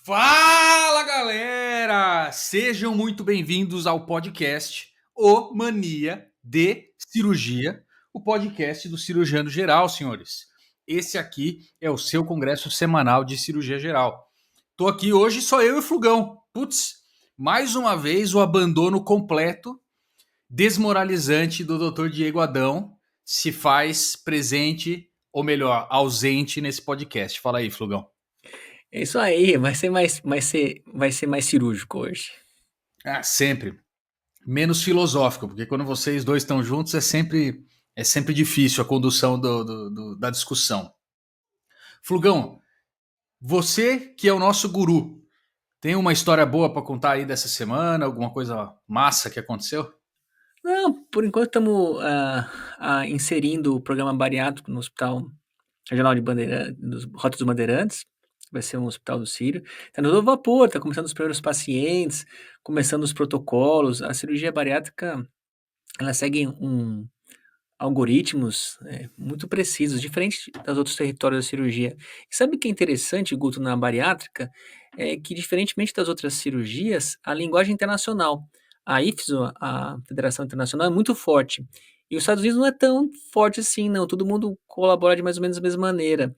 Fala galera! Sejam muito bem-vindos ao podcast O Mania de Cirurgia, o podcast do cirurgiano geral, senhores. Esse aqui é o seu congresso semanal de cirurgia geral. Tô aqui hoje só eu e o Flugão. Putz, mais uma vez o abandono completo, desmoralizante do Dr. Diego Adão se faz presente, ou melhor, ausente nesse podcast. Fala aí, Flugão. É isso aí, vai ser mais cirúrgico hoje. Ah, sempre. Menos filosófico, porque quando vocês dois estão juntos é sempre difícil a condução da discussão. Flugão, você que é o nosso guru, tem uma história boa para contar aí dessa semana? Alguma coisa massa que aconteceu? Não, por enquanto estamos inserindo o programa bariátrico no Hospital Regional de Bandeirantes, dos Rota dos Bandeirantes, vai ser um hospital do Sírio. Está no novo vapor, está começando os primeiros pacientes, começando os protocolos. A cirurgia bariátrica, ela segue algoritmos muito precisos, diferente dos outros territórios da cirurgia. E sabe o que é interessante, Guto, na bariátrica? É que, diferentemente das outras cirurgias, a linguagem internacional, a IFSO, a Federação Internacional, é muito forte. E os Estados Unidos não é tão forte assim, não. Todo mundo colabora de mais ou menos da mesma maneira.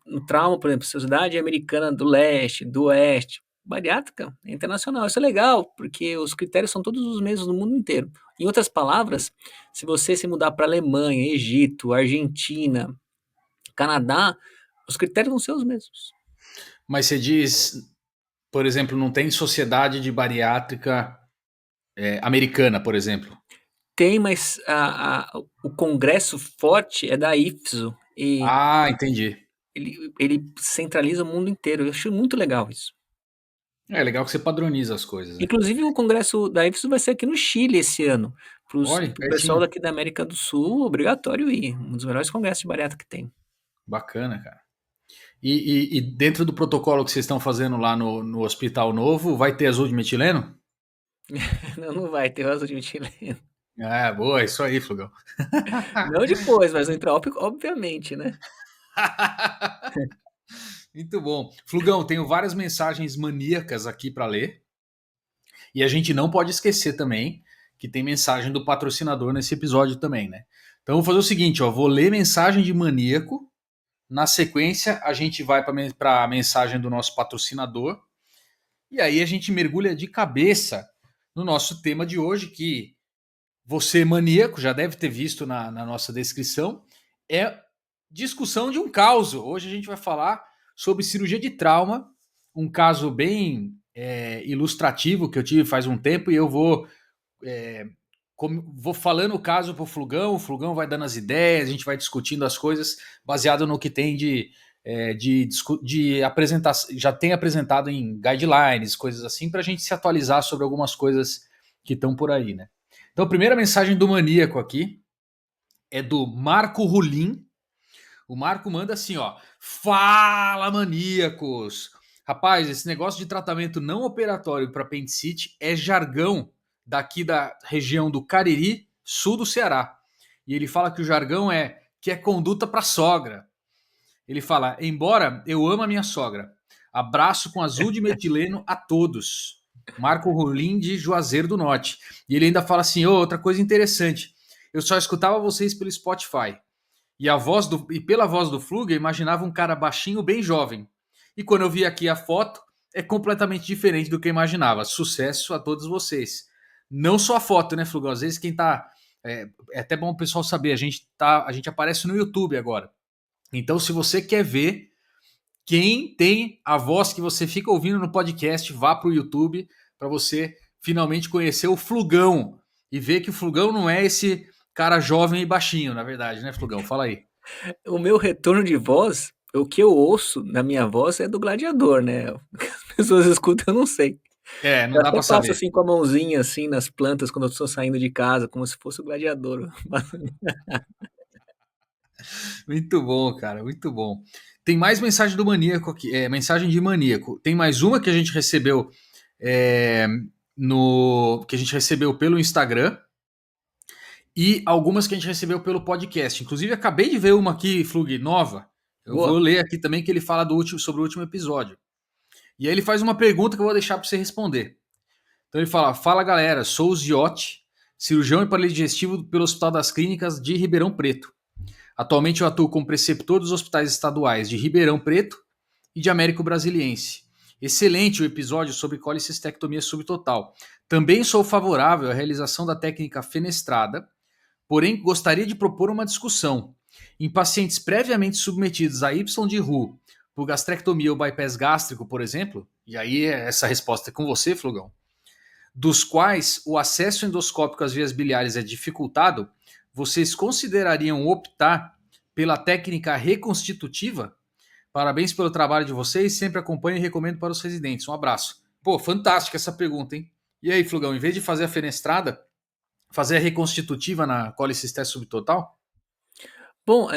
No trauma, por exemplo, Sociedade Americana do Leste, do Oeste, bariátrica é internacional. Isso é legal, porque os critérios são todos os mesmos no mundo inteiro. Em outras palavras, se você se mudar para Alemanha, Egito, Argentina, Canadá, os critérios vão ser os mesmos. Mas você diz, por exemplo, não tem sociedade de bariátrica americana, por exemplo. Tem, mas o congresso forte é da IFSO e Ah, entendi. ele centraliza o mundo inteiro. Eu acho muito legal isso. É legal que você padroniza as coisas, né? Inclusive, o congresso da IFSO vai ser aqui no Chile esse ano. Para Olha, o pessoal pertinho. daqui da América do Sul, obrigatório ir. Um dos melhores congressos de bariátrica que tem. Bacana, cara. E dentro do protocolo que vocês estão fazendo lá no Hospital Novo, vai ter azul de metileno? Não, não vai ter vaso de chileno. Ah, boa, isso aí, Flugão. Não depois, mas no intraop, obviamente, né? Muito bom. Flugão, tenho várias mensagens maníacas aqui para ler. E a gente não pode esquecer também que tem mensagem do patrocinador nesse episódio também, né? Então eu vou fazer o seguinte, ó, vou ler mensagem de maníaco. Na sequência, a gente vai para a mensagem do nosso patrocinador. E aí a gente mergulha de cabeça no nosso tema de hoje, que você, maníaco, já deve ter visto na nossa descrição, é discussão de um caos. Hoje a gente vai falar sobre cirurgia de trauma, um caso bem ilustrativo que eu tive faz um tempo, e eu é, vou falando o caso para o Flugão vai dando as ideias, a gente vai discutindo as coisas baseado no que tem de apresentação, já tem apresentado em guidelines, coisas assim, para a gente se atualizar sobre algumas coisas que estão por aí, né? Então, a primeira mensagem do maníaco aqui é do Marco Rulim. O Marco manda assim, ó: Fala, maníacos! Rapaz, esse negócio de tratamento não operatório para apendicite é jargão daqui da região do Cariri, sul do Ceará. E ele fala que o jargão que é conduta para sogra. Ele fala: embora eu amo a minha sogra, abraço com azul de metileno a todos. Marco Rolim de Juazeiro do Norte. E ele ainda fala assim: outra coisa interessante. Eu só escutava vocês pelo Spotify. E pela voz do Flug, eu imaginava um cara baixinho, bem jovem. E quando eu vi aqui a foto, é completamente diferente do que eu imaginava. Sucesso a todos vocês. Não só a foto, né, Flugão? Às vezes quem tá. É até bom o pessoal saber, a gente aparece no YouTube agora. Então, se você quer ver quem tem a voz que você fica ouvindo no podcast, vá para o YouTube para você finalmente conhecer o Flugão e ver que o Flugão não é esse cara jovem e baixinho, na verdade, né, Flugão? Fala aí. O meu retorno de voz, o que eu ouço na minha voz é do gladiador, né? O que as pessoas escutam, eu não sei. É, não Eu dá até para passo saber. assim com a mãozinha assim nas plantas quando eu estou saindo de casa, como se fosse o gladiador. Muito bom, cara, muito bom. Tem mais mensagem do maníaco aqui, mensagem de maníaco. Tem mais uma que a gente recebeu é, no que a gente recebeu pelo Instagram e algumas que a gente recebeu pelo podcast. Inclusive, acabei de ver uma aqui, Flug, nova. Eu vou Boa. ler aqui também que ele fala sobre o último episódio. E aí ele faz uma pergunta que eu vou deixar para você responder. Então ele fala: Fala galera, sou o Ziotti, cirurgião e aparelho digestivo pelo Hospital das Clínicas de Ribeirão Preto. Atualmente eu atuo como preceptor dos hospitais estaduais de Ribeirão Preto e de Américo Brasiliense. Excelente o episódio sobre colicistectomia subtotal. Também sou favorável à realização da técnica fenestrada, porém gostaria de propor uma discussão. Em pacientes previamente submetidos a Y de Roux por gastrectomia ou bypass gástrico, por exemplo, e aí essa resposta é com você, Flugão, dos quais o acesso endoscópico às vias biliares é dificultado, vocês considerariam optar pela técnica reconstitutiva? Parabéns pelo trabalho de vocês, sempre acompanho e recomendo para os residentes. Um abraço. Pô, fantástica essa pergunta, hein? E aí, Flugão, em vez de fazer a fenestrada, fazer a reconstitutiva na colicistese subtotal? Bom,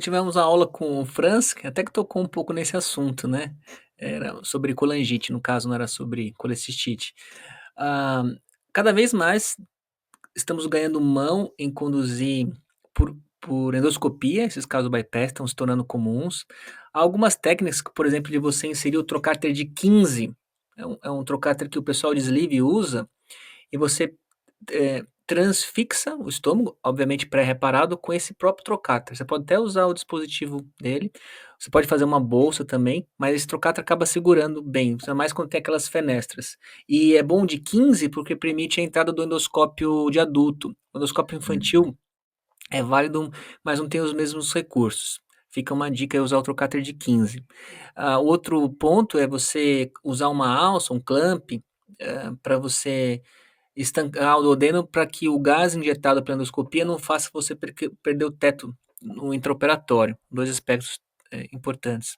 tivemos uma aula com o Franz, que até que tocou um pouco nesse assunto, né? Era sobre colangite, no caso, não era sobre colecistite. Ah, cada vez mais estamos ganhando mão em conduzir por endoscopia, esses casos bypass estão se tornando comuns. Há algumas técnicas, por exemplo, de você inserir o trocáter de 15, é um trocáter que o pessoal de sleeve usa, e você transfixa o estômago, obviamente pré-reparado, com esse próprio trocáter. Você pode até usar o dispositivo dele, você pode fazer uma bolsa também, mas esse trocáter acaba segurando bem, ainda mais quando tem aquelas fenestras. E é bom de 15 porque permite a entrada do endoscópio de adulto. O endoscópio infantil é válido, mas não tem os mesmos recursos. Fica uma dica é usar o trocáter de 15. Outro ponto é você usar uma alça, um clamp, para você estancar o duodeno para que o gás injetado pela endoscopia não faça você perder o teto no intraoperatório. Dois aspectos importantes.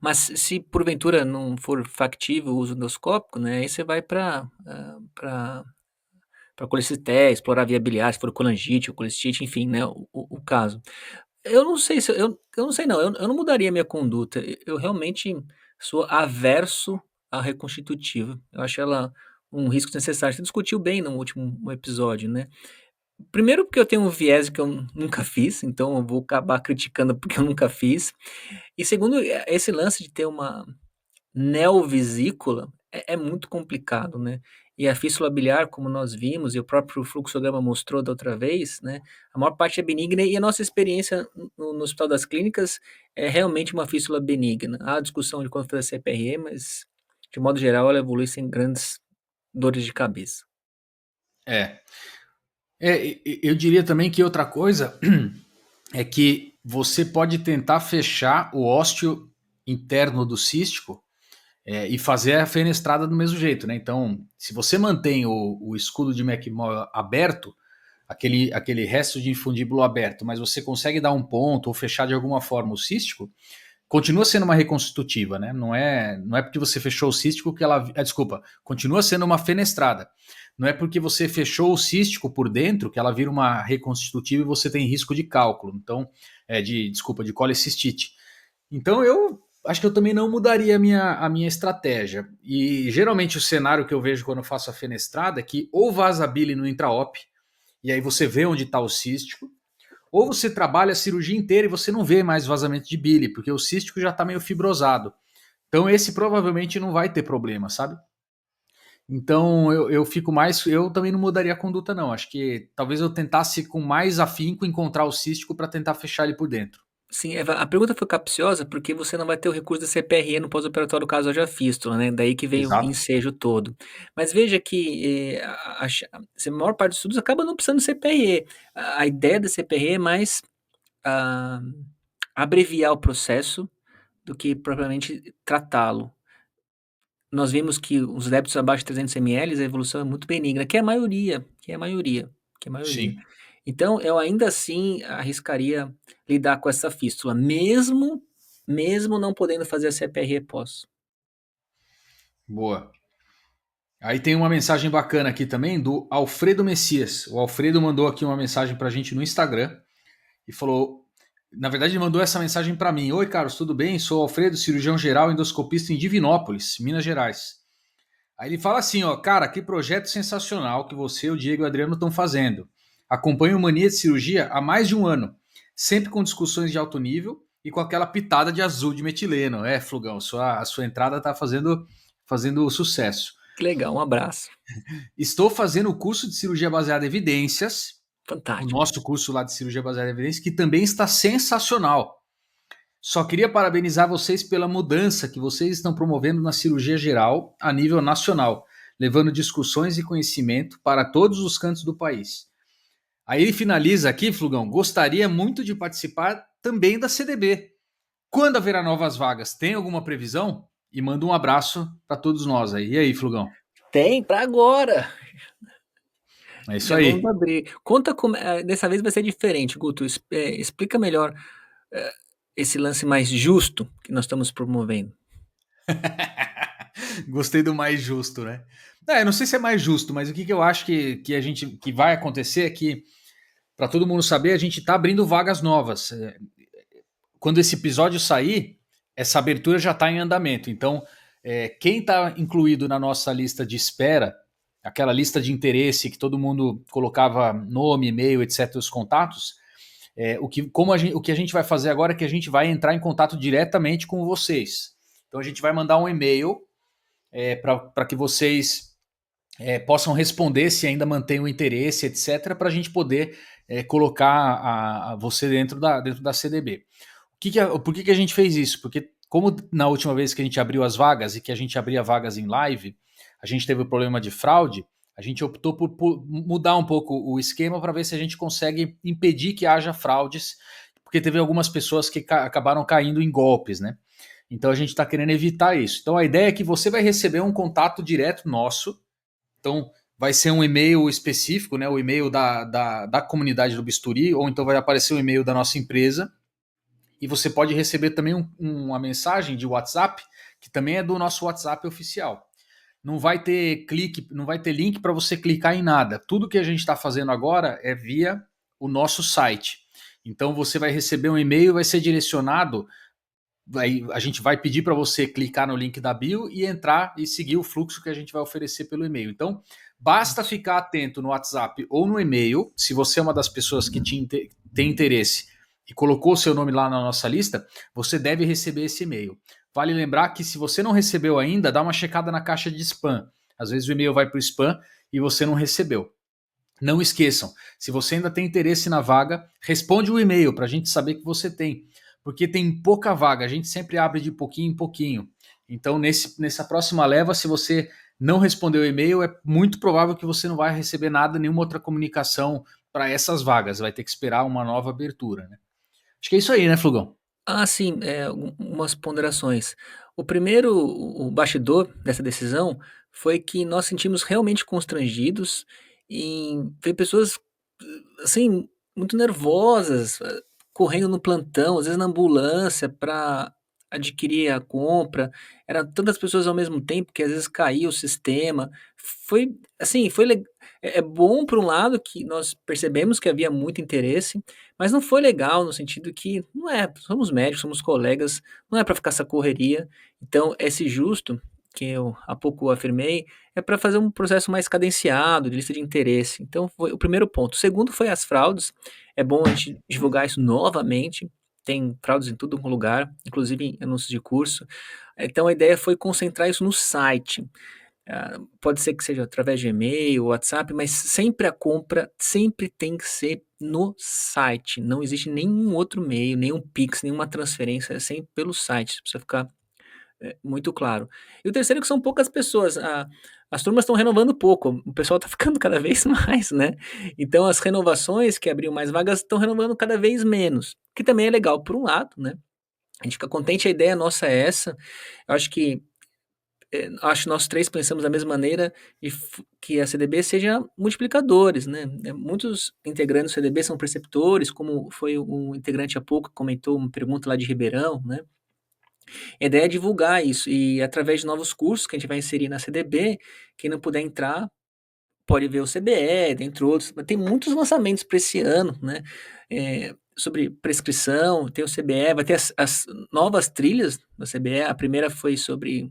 Mas se porventura não for factível o uso endoscópico, né, aí você vai para colicité, explorar a via biliar, se for colangite ou colicite, enfim, né, o caso. Eu não sei se eu não sei não, eu não mudaria minha conduta. Eu realmente sou averso à reconstitutiva. Eu acho ela um risco desnecessário. Você discutiu bem no último episódio, né. Primeiro porque eu tenho um viés que eu nunca fiz, então eu vou acabar criticando porque eu nunca fiz. E segundo, esse lance de ter uma neovesícula é muito complicado, né. E a fístula biliar, como nós vimos, e o próprio fluxograma mostrou da outra vez, né, a maior parte é benigna e a nossa experiência no Hospital das Clínicas é realmente uma fístula benigna. Há discussão de quando fazer CPRE, mas de modo geral ela evolui sem grandes dores de cabeça. É. Eu diria também que outra coisa é que você pode tentar fechar o ósteo interno do cístico e fazer a fenestrada do mesmo jeito, né? Então, se você mantém o escudo de McMoll aberto, aquele resto de infundíbulo aberto, mas você consegue dar um ponto ou fechar de alguma forma o cístico, continua sendo uma reconstitutiva, né? Não é porque você fechou o cístico que ela. Desculpa, continua sendo uma fenestrada. Não é porque você fechou o cístico por dentro que ela vira uma reconstitutiva e você tem risco de cálculo. Então, de colecistite. Então eu acho que eu também não mudaria a minha estratégia. E geralmente o cenário que eu vejo quando eu faço a fenestrada é que ou vaza bile no intraop, e aí você vê onde está o cístico, ou você trabalha a cirurgia inteira e você não vê mais vazamento de bile, porque o cístico já está meio fibrosado. Então esse provavelmente não vai ter problema, sabe? Então eu fico mais. Eu também não mudaria a conduta, não. Acho que talvez eu tentasse com mais afinco encontrar o cístico para tentar fechar ele por dentro. Sim, a pergunta foi capciosa, porque você não vai ter o recurso da CPRE no pós-operatório caso haja fístula, né, daí que vem o Exato. ensejo todo. Mas veja que, a maior parte dos estudos acaba não precisando de CPRE. A ideia da CPRE é mais, ah, abreviar o processo do que propriamente tratá-lo. Nós vimos que os débitos abaixo de 300 ml, a evolução é muito benigna, que é a maioria, que é a maioria, que é a maioria. Sim. Então, eu ainda assim arriscaria lidar com essa fístula, mesmo não podendo fazer a CPRE pós. Boa. Aí tem uma mensagem bacana aqui também do Alfredo Messias. O Alfredo mandou aqui uma mensagem pra gente no Instagram e falou. Na verdade, ele mandou essa mensagem para mim. Oi, Carlos, tudo bem? Sou Alfredo, cirurgião geral endoscopista em Divinópolis, Minas Gerais. Aí ele fala assim, ó, cara, que projeto sensacional que você, o Diego e o Adriano estão fazendo. Acompanho Mania de Cirurgia há mais de um ano, sempre com discussões de alto nível e com aquela pitada de azul de metileno. É, Flugão, a sua entrada está fazendo sucesso. Que legal, um abraço. Estou fazendo o curso de cirurgia baseada em evidências, o Fantástico. nosso curso lá de cirurgia baseada em evidências, que também está sensacional. Só queria parabenizar vocês pela mudança que vocês estão promovendo na cirurgia geral a nível nacional, levando discussões e conhecimento para todos os cantos do país. Aí ele finaliza aqui, Flugão, gostaria muito de participar também da CDB. Quando haverá novas vagas? Tem alguma previsão? E manda um abraço para todos nós aí. E aí, Flugão? Tem para agora. É isso Já vamos aí. abrir. Conta como, dessa vez vai ser diferente, Guto. Explica melhor eh, esse lance mais justo que nós estamos promovendo. Gostei do mais justo, né? Eu não sei se é mais justo, mas o que eu acho que vai acontecer é que, para todo mundo saber, a gente está abrindo vagas novas. Quando esse episódio sair, essa abertura já está em andamento. Então, quem está incluído na nossa lista de espera, aquela lista de interesse que todo mundo colocava nome, e-mail, etc., os contatos, o que a gente vai fazer agora é que a gente vai entrar em contato diretamente com vocês. Então, a gente vai mandar um e-mail para que vocês possam responder se ainda mantém o interesse, etc., para a gente poder colocar você dentro da CDB. Por que a gente fez isso? Porque, como na última vez que a gente abriu as vagas e que a gente abria vagas em live, a gente teve o problema de fraude, a gente optou por mudar um pouco o esquema para ver se a gente consegue impedir que haja fraudes, porque teve algumas pessoas que acabaram caindo em golpes, né? Então a gente está querendo evitar isso. Então a ideia é que você vai receber um contato direto nosso. Então vai ser um e-mail específico, né? O e-mail da comunidade do Bisturi, ou então vai aparecer o e-mail da nossa empresa. E você pode receber também uma mensagem de WhatsApp, que também é do nosso WhatsApp oficial. Não vai ter clique, não vai ter link para você clicar em nada. Tudo que a gente está fazendo agora é via o nosso site. Então você vai receber um e-mail, vai ser direcionado. A gente vai pedir para você clicar no link da bio e entrar e seguir o fluxo que a gente vai oferecer pelo e-mail. Então, basta ficar atento no WhatsApp ou no e-mail, se você é uma das pessoas que tem interesse e colocou seu nome lá na nossa lista, você deve receber esse e-mail. Vale lembrar que se você não recebeu ainda, dá uma checada na caixa de spam. Às vezes o e-mail vai para o spam e você não recebeu. Não esqueçam, se você ainda tem interesse na vaga, responde o e-mail para a gente saber que você tem, porque tem pouca vaga, a gente sempre abre de pouquinho em pouquinho. Então, nessa próxima leva, se você não respondeu o e-mail, é muito provável que você não vai receber nada, nenhuma outra comunicação para essas vagas, vai ter que esperar uma nova abertura. Né? Acho que é isso aí, né, Flugão? Ah, sim, umas ponderações. O primeiro, o bastidor dessa decisão foi que nós sentimos realmente constrangidos em ver pessoas, assim, muito nervosas, correndo no plantão, às vezes na ambulância para adquirir a compra. Era tantas pessoas ao mesmo tempo que às vezes caía o sistema. Foi, assim, é bom por um lado que nós percebemos que havia muito interesse, mas não foi legal no sentido que não é, somos médicos, somos colegas, não é para ficar essa correria. Então, esse justo, que eu há pouco afirmei, é para fazer um processo mais cadenciado, de lista de interesse. Então, foi o primeiro ponto. O segundo foi as fraudes. É bom a gente divulgar isso novamente. Tem fraudes em tudo um lugar, inclusive em anúncios de curso. Então, a ideia foi concentrar isso no site. Pode ser que seja através de e-mail, WhatsApp, mas sempre a compra sempre tem que ser no site. Não existe nenhum outro meio, nenhum Pix, nenhuma transferência, é sempre pelo site. Isso precisa ficar muito claro. E o terceiro é que são poucas pessoas. As turmas estão renovando pouco, o pessoal está ficando cada vez mais, né? Então as renovações que abriam mais vagas estão renovando cada vez menos, que também é legal por um lado, né? A gente fica contente, a ideia nossa é essa. Eu acho que nós três pensamos da mesma maneira que a CDB seja multiplicadores, né? Muitos integrantes do CDB são preceptores, como foi um integrante há pouco que comentou uma pergunta lá de Ribeirão, né? A ideia é divulgar isso e através de novos cursos que a gente vai inserir na CDB, quem não puder entrar pode ver o CBE, dentre outros. Tem muitos lançamentos para esse ano, né? Sobre prescrição, tem o CBE, vai ter as novas trilhas da CBE. A primeira foi sobre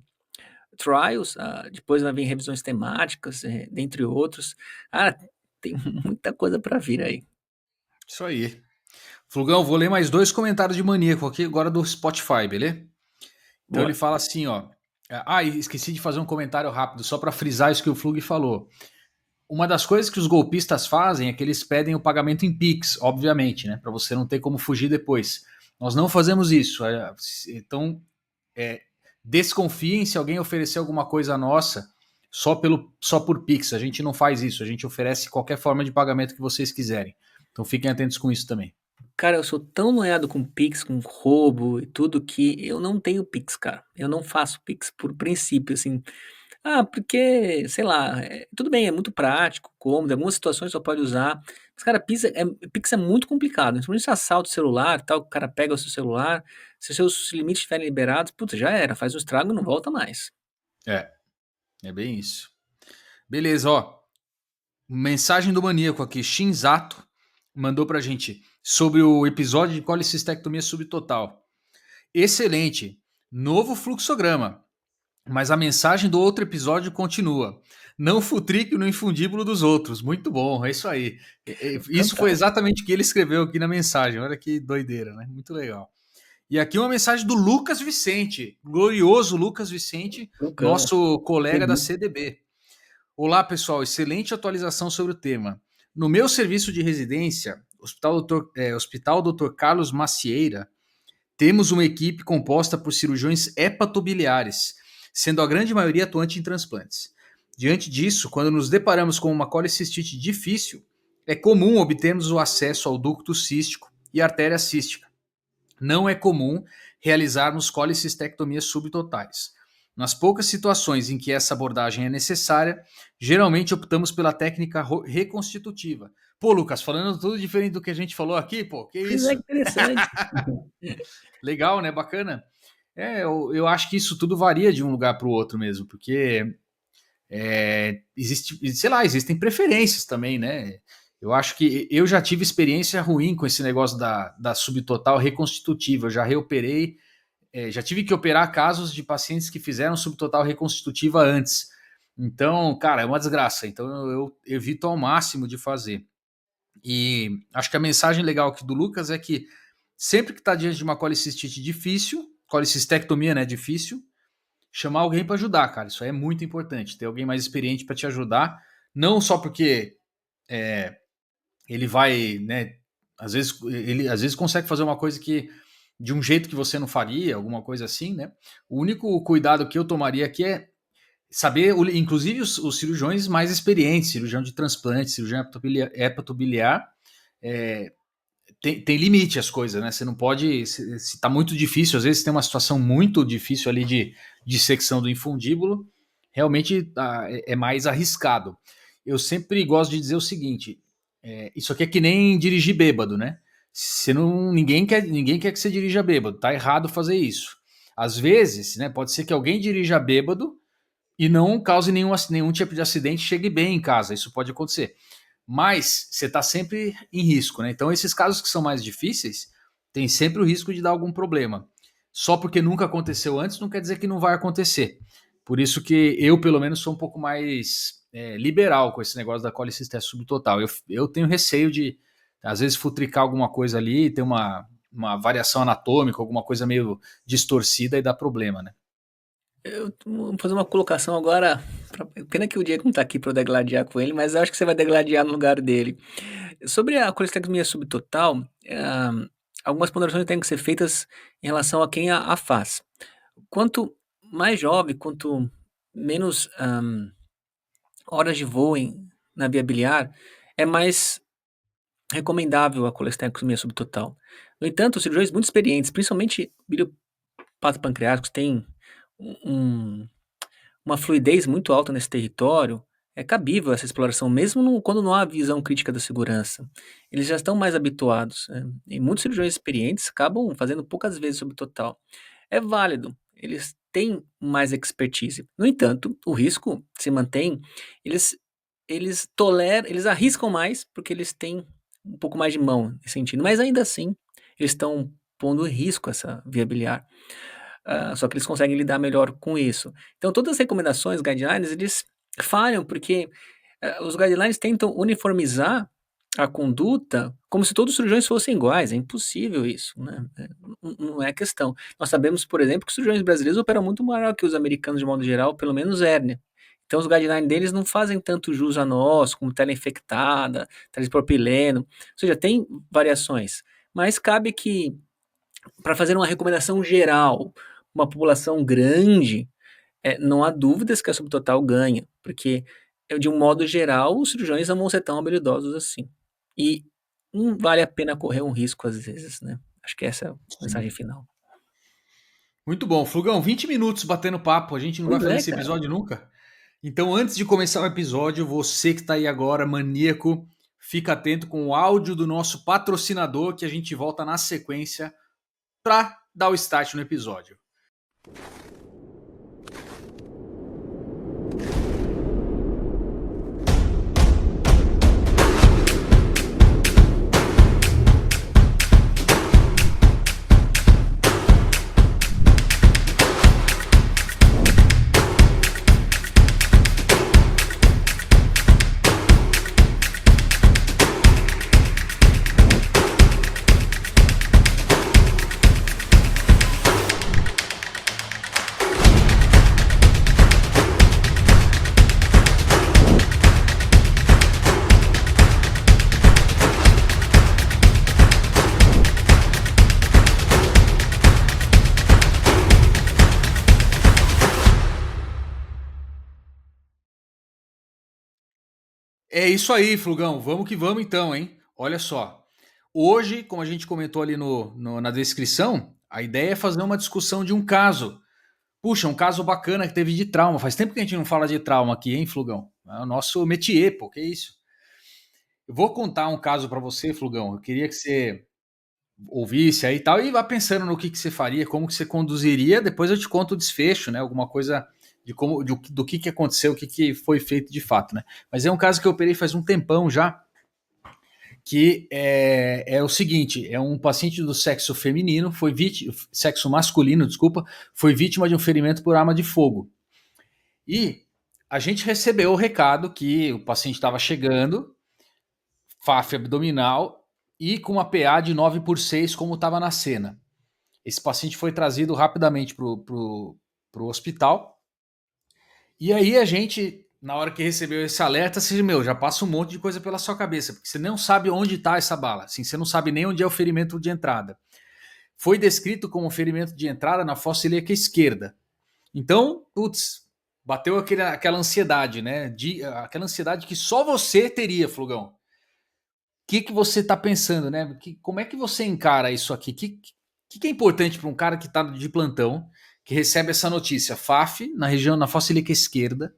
trials, depois vai vir revisões temáticas, dentre outros. Ah, tem muita coisa para vir aí. Isso aí. Flugão, vou ler mais dois comentários de maníaco aqui agora do Spotify, beleza? Então ele Bora. fala assim, ó. Ah, e esqueci de fazer um comentário rápido, só para frisar isso que o Flug falou. Uma das coisas que os golpistas fazem é que eles pedem o pagamento em Pix, obviamente, né? Para você não ter como fugir depois. Nós não fazemos isso. Então, é, desconfiem se alguém oferecer alguma coisa nossa só por Pix. A gente não faz isso. A gente oferece qualquer forma de pagamento que vocês quiserem. Então fiquem atentos com isso também. Cara, eu sou tão noiado com Pix, com roubo e tudo, que eu não tenho Pix, cara. Eu não faço Pix por princípio, assim. Ah, porque, sei lá, tudo bem, é muito prático, cômodo, em algumas situações só pode usar. Mas, cara, Pix é muito complicado. Principalmente se assalta o celular e tal, o cara pega o seu celular, se os seus limites estiverem liberados, putz, já era, faz um estrago e não volta mais. É, é bem isso. Beleza, ó. Mensagem do maníaco aqui, Shinzato, mandou pra gente sobre o episódio de colicistectomia subtotal. Excelente. Novo fluxograma. Mas a mensagem do outro episódio continua. Não futrique no infundíbulo dos outros. Muito bom, é isso aí. Isso foi Fantástico. exatamente o que ele escreveu aqui na mensagem. Olha que doideira, né? Muito legal. E aqui uma mensagem do Lucas Vicente, glorioso Lucas Vicente, Lucão, nosso colega da Edu. CDB. Olá, pessoal. Excelente atualização sobre o tema. No meu serviço de residência, Hospital Dr. Carlos Macieira, temos uma equipe composta por cirurgiões hepatobiliares, sendo a grande maioria atuante em transplantes. Diante disso, quando nos deparamos com uma colicistite difícil, é comum obtermos o acesso ao ducto cístico e artéria cística. Não é comum realizarmos colicistectomias subtotais. Nas poucas situações em que essa abordagem é necessária, geralmente optamos pela técnica reconstitutiva. Pô, Lucas, falando tudo diferente do que a gente falou aqui, pô, que Pois é, isso? que interessante. Legal, né? Bacana. Eu acho que isso tudo varia de um lugar para o outro mesmo, porque existe, sei lá, existem preferências também, né? Eu acho que eu já tive experiência ruim com esse negócio da subtotal reconstitutiva. Eu já reoperei, já tive que operar casos de pacientes que fizeram subtotal reconstitutiva antes. Então, cara, é uma desgraça. Então eu evito ao máximo de fazer. E acho que a mensagem legal aqui do Lucas é que sempre que está diante de uma colicistite difícil, colicistectomia, né, difícil, chamar alguém para ajudar, cara. Isso aí é muito importante. Ter alguém mais experiente para te ajudar, não só porque ele vai, né, às vezes consegue fazer uma coisa que de um jeito que você não faria, alguma coisa assim, né? O único cuidado que eu tomaria aqui é saber, inclusive os cirurgiões mais experientes, cirurgião de transplante, cirurgião hepatobiliar, é, tem limite as coisas, né? Você não pode. Se tá muito difícil, às vezes tem uma situação muito difícil ali de secção do infundíbulo, realmente é mais arriscado. Eu sempre gosto de dizer o seguinte: isso aqui é que nem dirigir bêbado, né? Você não, ninguém quer que você dirija bêbado, tá errado fazer isso. Às vezes, né, pode ser que alguém dirija bêbado e não cause nenhum tipo de acidente, chegue bem em casa, isso pode acontecer. Mas você está sempre em risco, né? Então, esses casos que são mais difíceis, tem sempre o risco de dar algum problema. Só porque nunca aconteceu antes, não quer dizer que não vai acontecer. Por isso que eu, pelo menos, sou um pouco mais liberal com esse negócio da colicistese subtotal. Eu tenho receio de, às vezes, futricar alguma coisa ali, ter uma variação anatômica, alguma coisa meio distorcida e dar problema, né? Eu vou fazer uma colocação agora. Pena que o Diego não tá aqui para eu degladiar com ele, mas eu acho que você vai degladiar no lugar dele. Sobre a colestectomia subtotal, algumas ponderações têm que ser feitas em relação a quem a faz. Quanto mais jovem, quanto menos horas de voo na via biliar, é mais recomendável a colestectomia subtotal. No entanto, os cirurgiões muito experientes, principalmente biliopatos pancreáticos, têm um uma fluidez muito alta nesse território, é cabível essa exploração, mesmo quando não há visão crítica da segurança. Eles já estão mais habituados, e muitos cirurgiões experientes acabam fazendo poucas vezes sobre total. É válido, eles têm mais expertise. No entanto, o risco se mantém, eles arriscam mais porque eles têm um pouco mais de mão nesse sentido, mas ainda assim, eles estão pondo em risco essa via biliar. Só que eles conseguem lidar melhor com isso. Então, todas as recomendações, guidelines, eles falham porque os guidelines tentam uniformizar a conduta como se todos os cirurgiões fossem iguais, é impossível isso, né, não é a questão. Nós sabemos, por exemplo, que os cirurgiões brasileiros operam muito maior que os americanos de modo geral, pelo menos hérnia. Então os guidelines deles não fazem tanto jus a nós, como tela infectada, telepropileno, ou seja, tem variações, mas cabe que, para fazer uma recomendação geral, uma população grande, não há dúvidas que a subtotal ganha, porque, de um modo geral, os cirurgiões não vão ser tão habilidosos assim. E não vale a pena correr um risco às vezes, né. Acho que essa é a mensagem Sim. final. Muito bom. Flugão, 20 minutos batendo papo. A gente não vai Pois fazer é, esse cara. episódio nunca. Então, antes de começar o episódio, você que está aí agora, maníaco, fica atento com o áudio do nosso patrocinador, que a gente volta na sequência para dar o start no episódio. É isso aí, Flugão. Vamos que vamos então, hein? Olha só. Hoje, como a gente comentou ali na descrição, a ideia é fazer uma discussão de um caso. Puxa, um caso bacana que teve de trauma. Faz tempo que a gente não fala de trauma aqui, hein, Flugão? É o nosso métier, pô, que isso? Eu vou contar um caso para você, Flugão. Eu queria que você ouvisse aí e tal, e vá pensando no que você faria, como que você conduziria. Depois eu te conto o desfecho, né? Alguma coisa de como, do que aconteceu, o que foi feito de fato, né? Mas é um caso que eu operei faz um tempão já, que é o seguinte: é um paciente do sexo feminino, foi vítima, sexo masculino, desculpa, foi vítima de um ferimento por arma de fogo. E a gente recebeu o recado que o paciente estava chegando, FAF abdominal e com uma PA de 9/6, como estava na cena. Esse paciente foi trazido rapidamente para o hospital. E aí a gente, na hora que recebeu esse alerta, você, meu, já passa um monte de coisa pela sua cabeça, porque você não sabe onde está essa bala. Assim, você não sabe nem onde é o ferimento de entrada. Foi descrito como ferimento de entrada na fossa ilíaca esquerda. Então, putz, bateu aquela ansiedade, né? Aquela ansiedade que só você teria, Flugão. Que você está pensando, né? Como é que você encara isso aqui? Que é importante para um cara que está de plantão, que recebe essa notícia? FAF, na região, na fossa ilíaca esquerda,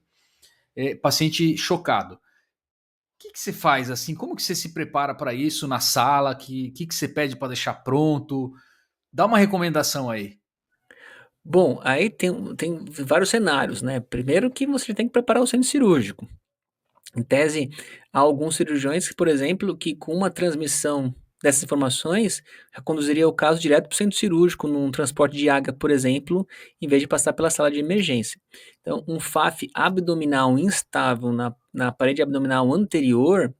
paciente chocado. O que você faz assim? Como que você se prepara para isso na sala? Que você pede para deixar pronto? Dá uma recomendação aí. Bom, aí tem vários cenários, né. Primeiro que você tem que preparar o centro cirúrgico. Em tese, há alguns cirurgiões que, por exemplo, que com uma transmissão dessas informações, já conduziria o caso direto para o centro cirúrgico, num transporte de AGA, por exemplo, em vez de passar pela sala de emergência. Então, um FAF abdominal instável na parede abdominal anterior,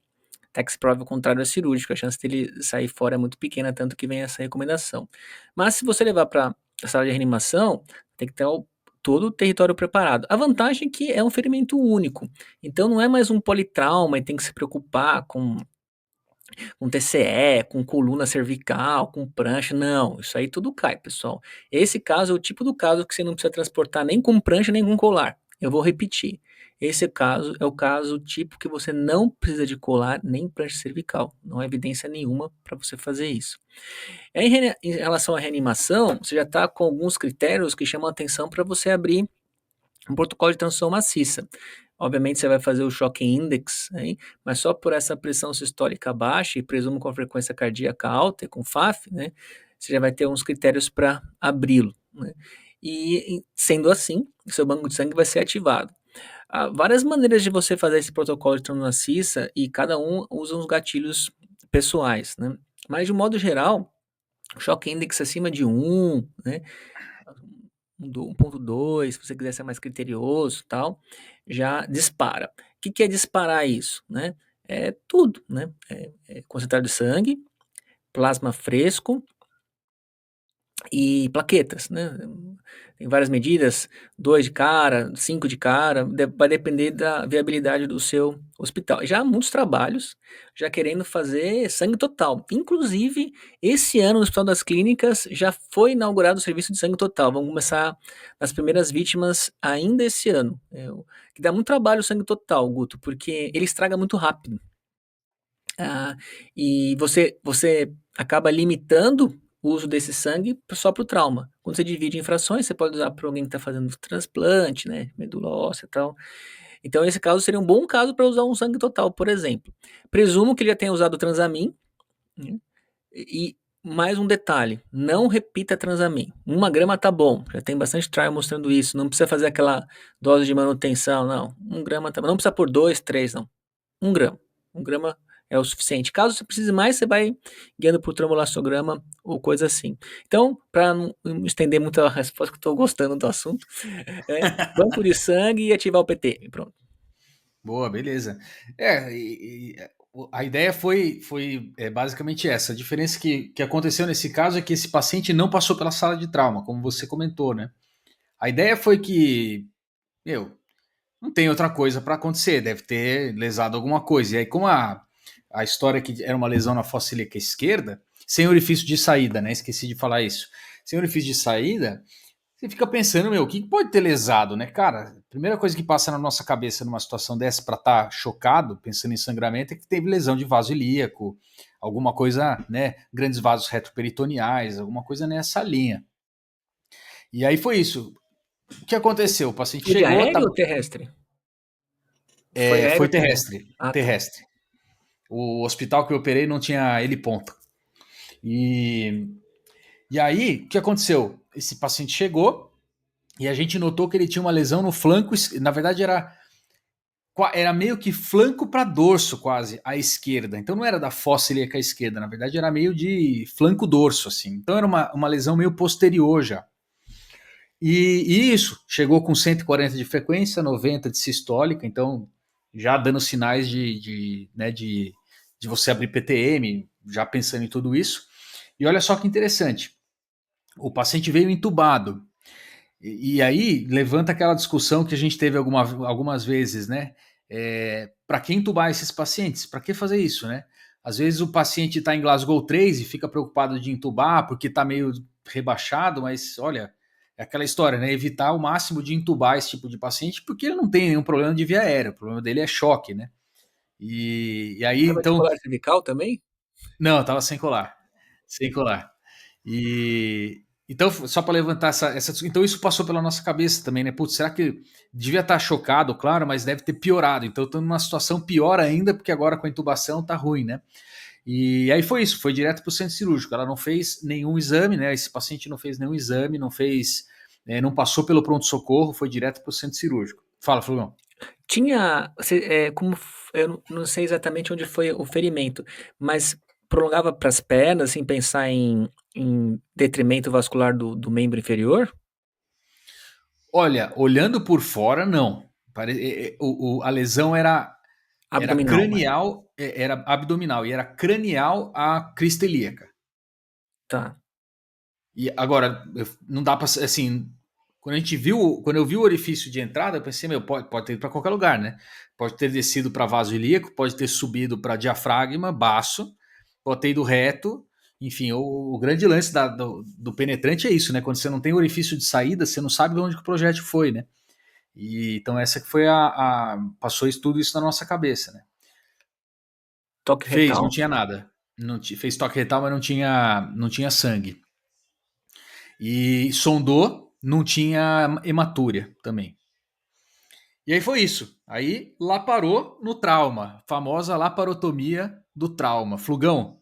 até que se prove o contrário, é cirúrgico, a chance dele sair fora é muito pequena, tanto que vem essa recomendação. Mas se você levar para a sala de reanimação, tem que ter todo o território preparado. A vantagem é que é um ferimento único, então não é mais um politrauma e tem que se preocupar com TCE, com coluna cervical, com prancha, não, isso aí tudo cai, pessoal. Esse caso é o tipo do caso que você não precisa transportar nem com prancha nem com colar. Eu vou repetir. Esse caso é o caso tipo que você não precisa de colar nem prancha cervical. Não há evidência nenhuma para você fazer isso. Em relação à reanimação, você já está com alguns critérios que chamam a atenção para você abrir um protocolo de transfusão maciça. Obviamente você vai fazer o choque index, hein, mas só por essa pressão sistólica baixa e presumo com a frequência cardíaca alta e com FAF, né, você já vai ter uns critérios para abri-lo, né. E sendo assim, o seu banco de sangue vai ser ativado. Há várias maneiras de você fazer esse protocolo de transfusão maciça e cada um usa uns gatilhos pessoais, né. Mas de um modo geral, o choque index acima de 1, né, 1.2, se você quiser ser mais criterioso, tal, já dispara. O que é disparar isso, né? é tudo, né? Concentrado de sangue, plasma fresco e plaquetas, né? Tem várias medidas, 2 de cara, 5 de cara, vai depender da viabilidade do seu hospital. Já há muitos trabalhos já querendo fazer sangue total. Inclusive, esse ano no Hospital das Clínicas já foi inaugurado o serviço de sangue total. Vamos começar as primeiras vítimas ainda esse ano. Que dá muito trabalho o sangue total, Guto, porque ele estraga muito rápido. Ah, e você acaba limitando o uso desse sangue só para o trauma. Quando você divide em frações, você pode usar para alguém que está fazendo transplante, né, medula óssea e tal. Então, esse caso seria um bom caso para usar um sangue total, por exemplo. Presumo que ele já tenha usado Transamin, né, e mais um detalhe, não repita Transamin. 1 grama tá bom, já tem bastante trial mostrando isso. Não precisa fazer aquela dose de manutenção, não. 1 grama tá bom. Não precisa por 2, 3, não. 1 grama. 1 grama é o suficiente. Caso você precise mais, você vai guiando por trombolastograma ou coisa assim. Então, para não estender muito a resposta, que eu estou gostando do assunto, banco de sangue e ativar o PT. E pronto. Boa, beleza. A ideia foi basicamente essa. A diferença que aconteceu nesse caso é que esse paciente não passou pela sala de trauma, como você comentou, né? A ideia foi que, meu, não tem outra coisa para acontecer, deve ter lesado alguma coisa. E aí, como a história é que era uma lesão na fossa ilíaca esquerda, sem orifício de saída, né? Esqueci de falar isso. Sem orifício de saída, você fica pensando, meu, o que pode ter lesado, né? Cara, a primeira coisa que passa na nossa cabeça numa situação dessa para estar chocado, pensando em sangramento, é que teve lesão de vaso ilíaco, alguma coisa, né? Grandes vasos retroperitoneais, alguma coisa nessa linha. E aí foi isso. O que aconteceu? O paciente Foi de chegou, aéreo ou terrestre? Foi aéreo foi ou terrestre? terrestre, Ah, tá. terrestre. O hospital que eu operei não tinha heliponto. E, e aí, o que aconteceu? Esse paciente chegou e a gente notou que ele tinha uma lesão no flanco, na verdade era meio que flanco para dorso quase, à esquerda. Então não era da fossa ilíaca à esquerda, na verdade era meio de flanco dorso, assim. Então era uma lesão meio posterior já. E isso, chegou com 140 de frequência, 90 de sistólica, então já dando sinais de você abrir PTM, já pensando em tudo isso. E olha só que interessante, o paciente veio entubado. E aí levanta aquela discussão que a gente teve algumas vezes, né? Para que entubar esses pacientes? Para que fazer isso, né? Às vezes o paciente está em Glasgow 3 e fica preocupado de entubar porque está meio rebaixado, mas olha, é aquela história, né? Evitar o máximo de entubar esse tipo de paciente porque ele não tem nenhum problema de via aérea, o problema dele é choque, né? E aí, Tava de então, colar cervical também? não, tava sem colar, sem colar. E então, só para levantar então isso passou pela nossa cabeça também, né? Putz, será que devia estar chocado, claro, mas deve ter piorado. Então, estou numa situação pior ainda, porque agora com a intubação tá ruim, né? E aí foi isso, foi direto para o centro cirúrgico. Ela não fez nenhum exame, né? Esse paciente não fez nenhum exame, não fez, não passou pelo pronto-socorro, foi direto para o centro cirúrgico. Fala, Flugão. Tinha, eu não sei exatamente onde foi o ferimento, mas prolongava para as pernas, sem pensar em detrimento vascular do membro inferior? Olha, olhando por fora, não. A lesão era Abdominal, vai. cranial, era abdominal e era cranial à crista ilíaca. Tá. E agora, não dá para assim, quando eu vi o orifício de entrada, eu pensei, meu, pode ter ido para qualquer lugar, né? Pode ter descido para vaso ilíaco, pode ter subido para diafragma, baço, pode ter ido reto. Enfim, o grande lance do penetrante é isso, né? Quando você não tem orifício de saída, você não sabe de onde que o projétil foi, né? E então essa que foi passou tudo isso na nossa cabeça, né? Toque Fez, não retal. tinha nada. Não fez toque retal, mas não tinha sangue. E sondou, não tinha hematúria também. E aí foi isso. Aí laparou no trauma, famosa laparotomia do trauma. Flugão,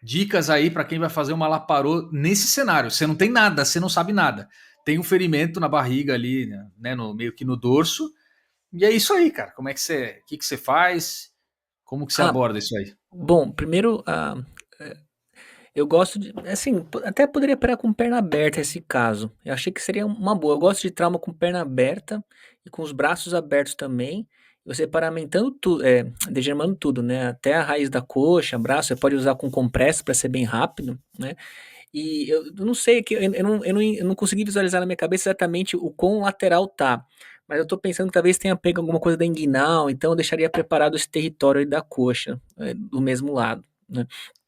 dicas aí para quem vai fazer uma laparô nesse cenário. Você não tem nada, você não sabe nada. Tem um ferimento na barriga ali, né, meio que no dorso. E é isso aí, cara. Como é que o que você faz? Como que você Ah, aborda isso aí? bom, primeiro, eu gosto de, assim, até poderia operar com perna aberta esse caso. Eu achei que seria uma boa. Eu gosto de trauma com perna aberta e com os braços abertos também. você paramentando tudo, degermando tudo, né? Até a raiz da coxa, braço, você pode usar com compressa para ser bem rápido, né? E eu não sei, que eu não consegui visualizar na minha cabeça exatamente o quão lateral tá. Mas eu tô pensando que talvez tenha pego alguma coisa da inguinal, então eu deixaria preparado esse território aí da coxa, do mesmo lado, né?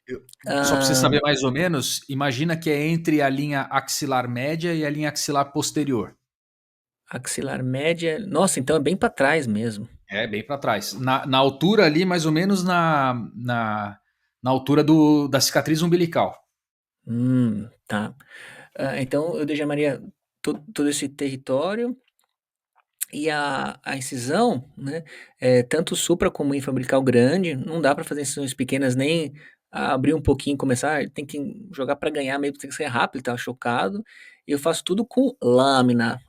Eu- Só para você Ah, saber mais ou menos, imagina que é entre a linha axilar média e a linha axilar posterior. axilar média. Nossa, então é bem para trás mesmo. É, bem para trás. Na altura ali, mais ou menos na altura da cicatriz umbilical. Tá. Então eu deixaria todo esse território. E a incisão, né, tanto supra como infraumbilical grande, não dá para fazer incisões pequenas nem abrir um pouquinho, começar, tem que jogar para ganhar, meio que tem que ser rápido, tá chocado. E eu faço tudo com lâmina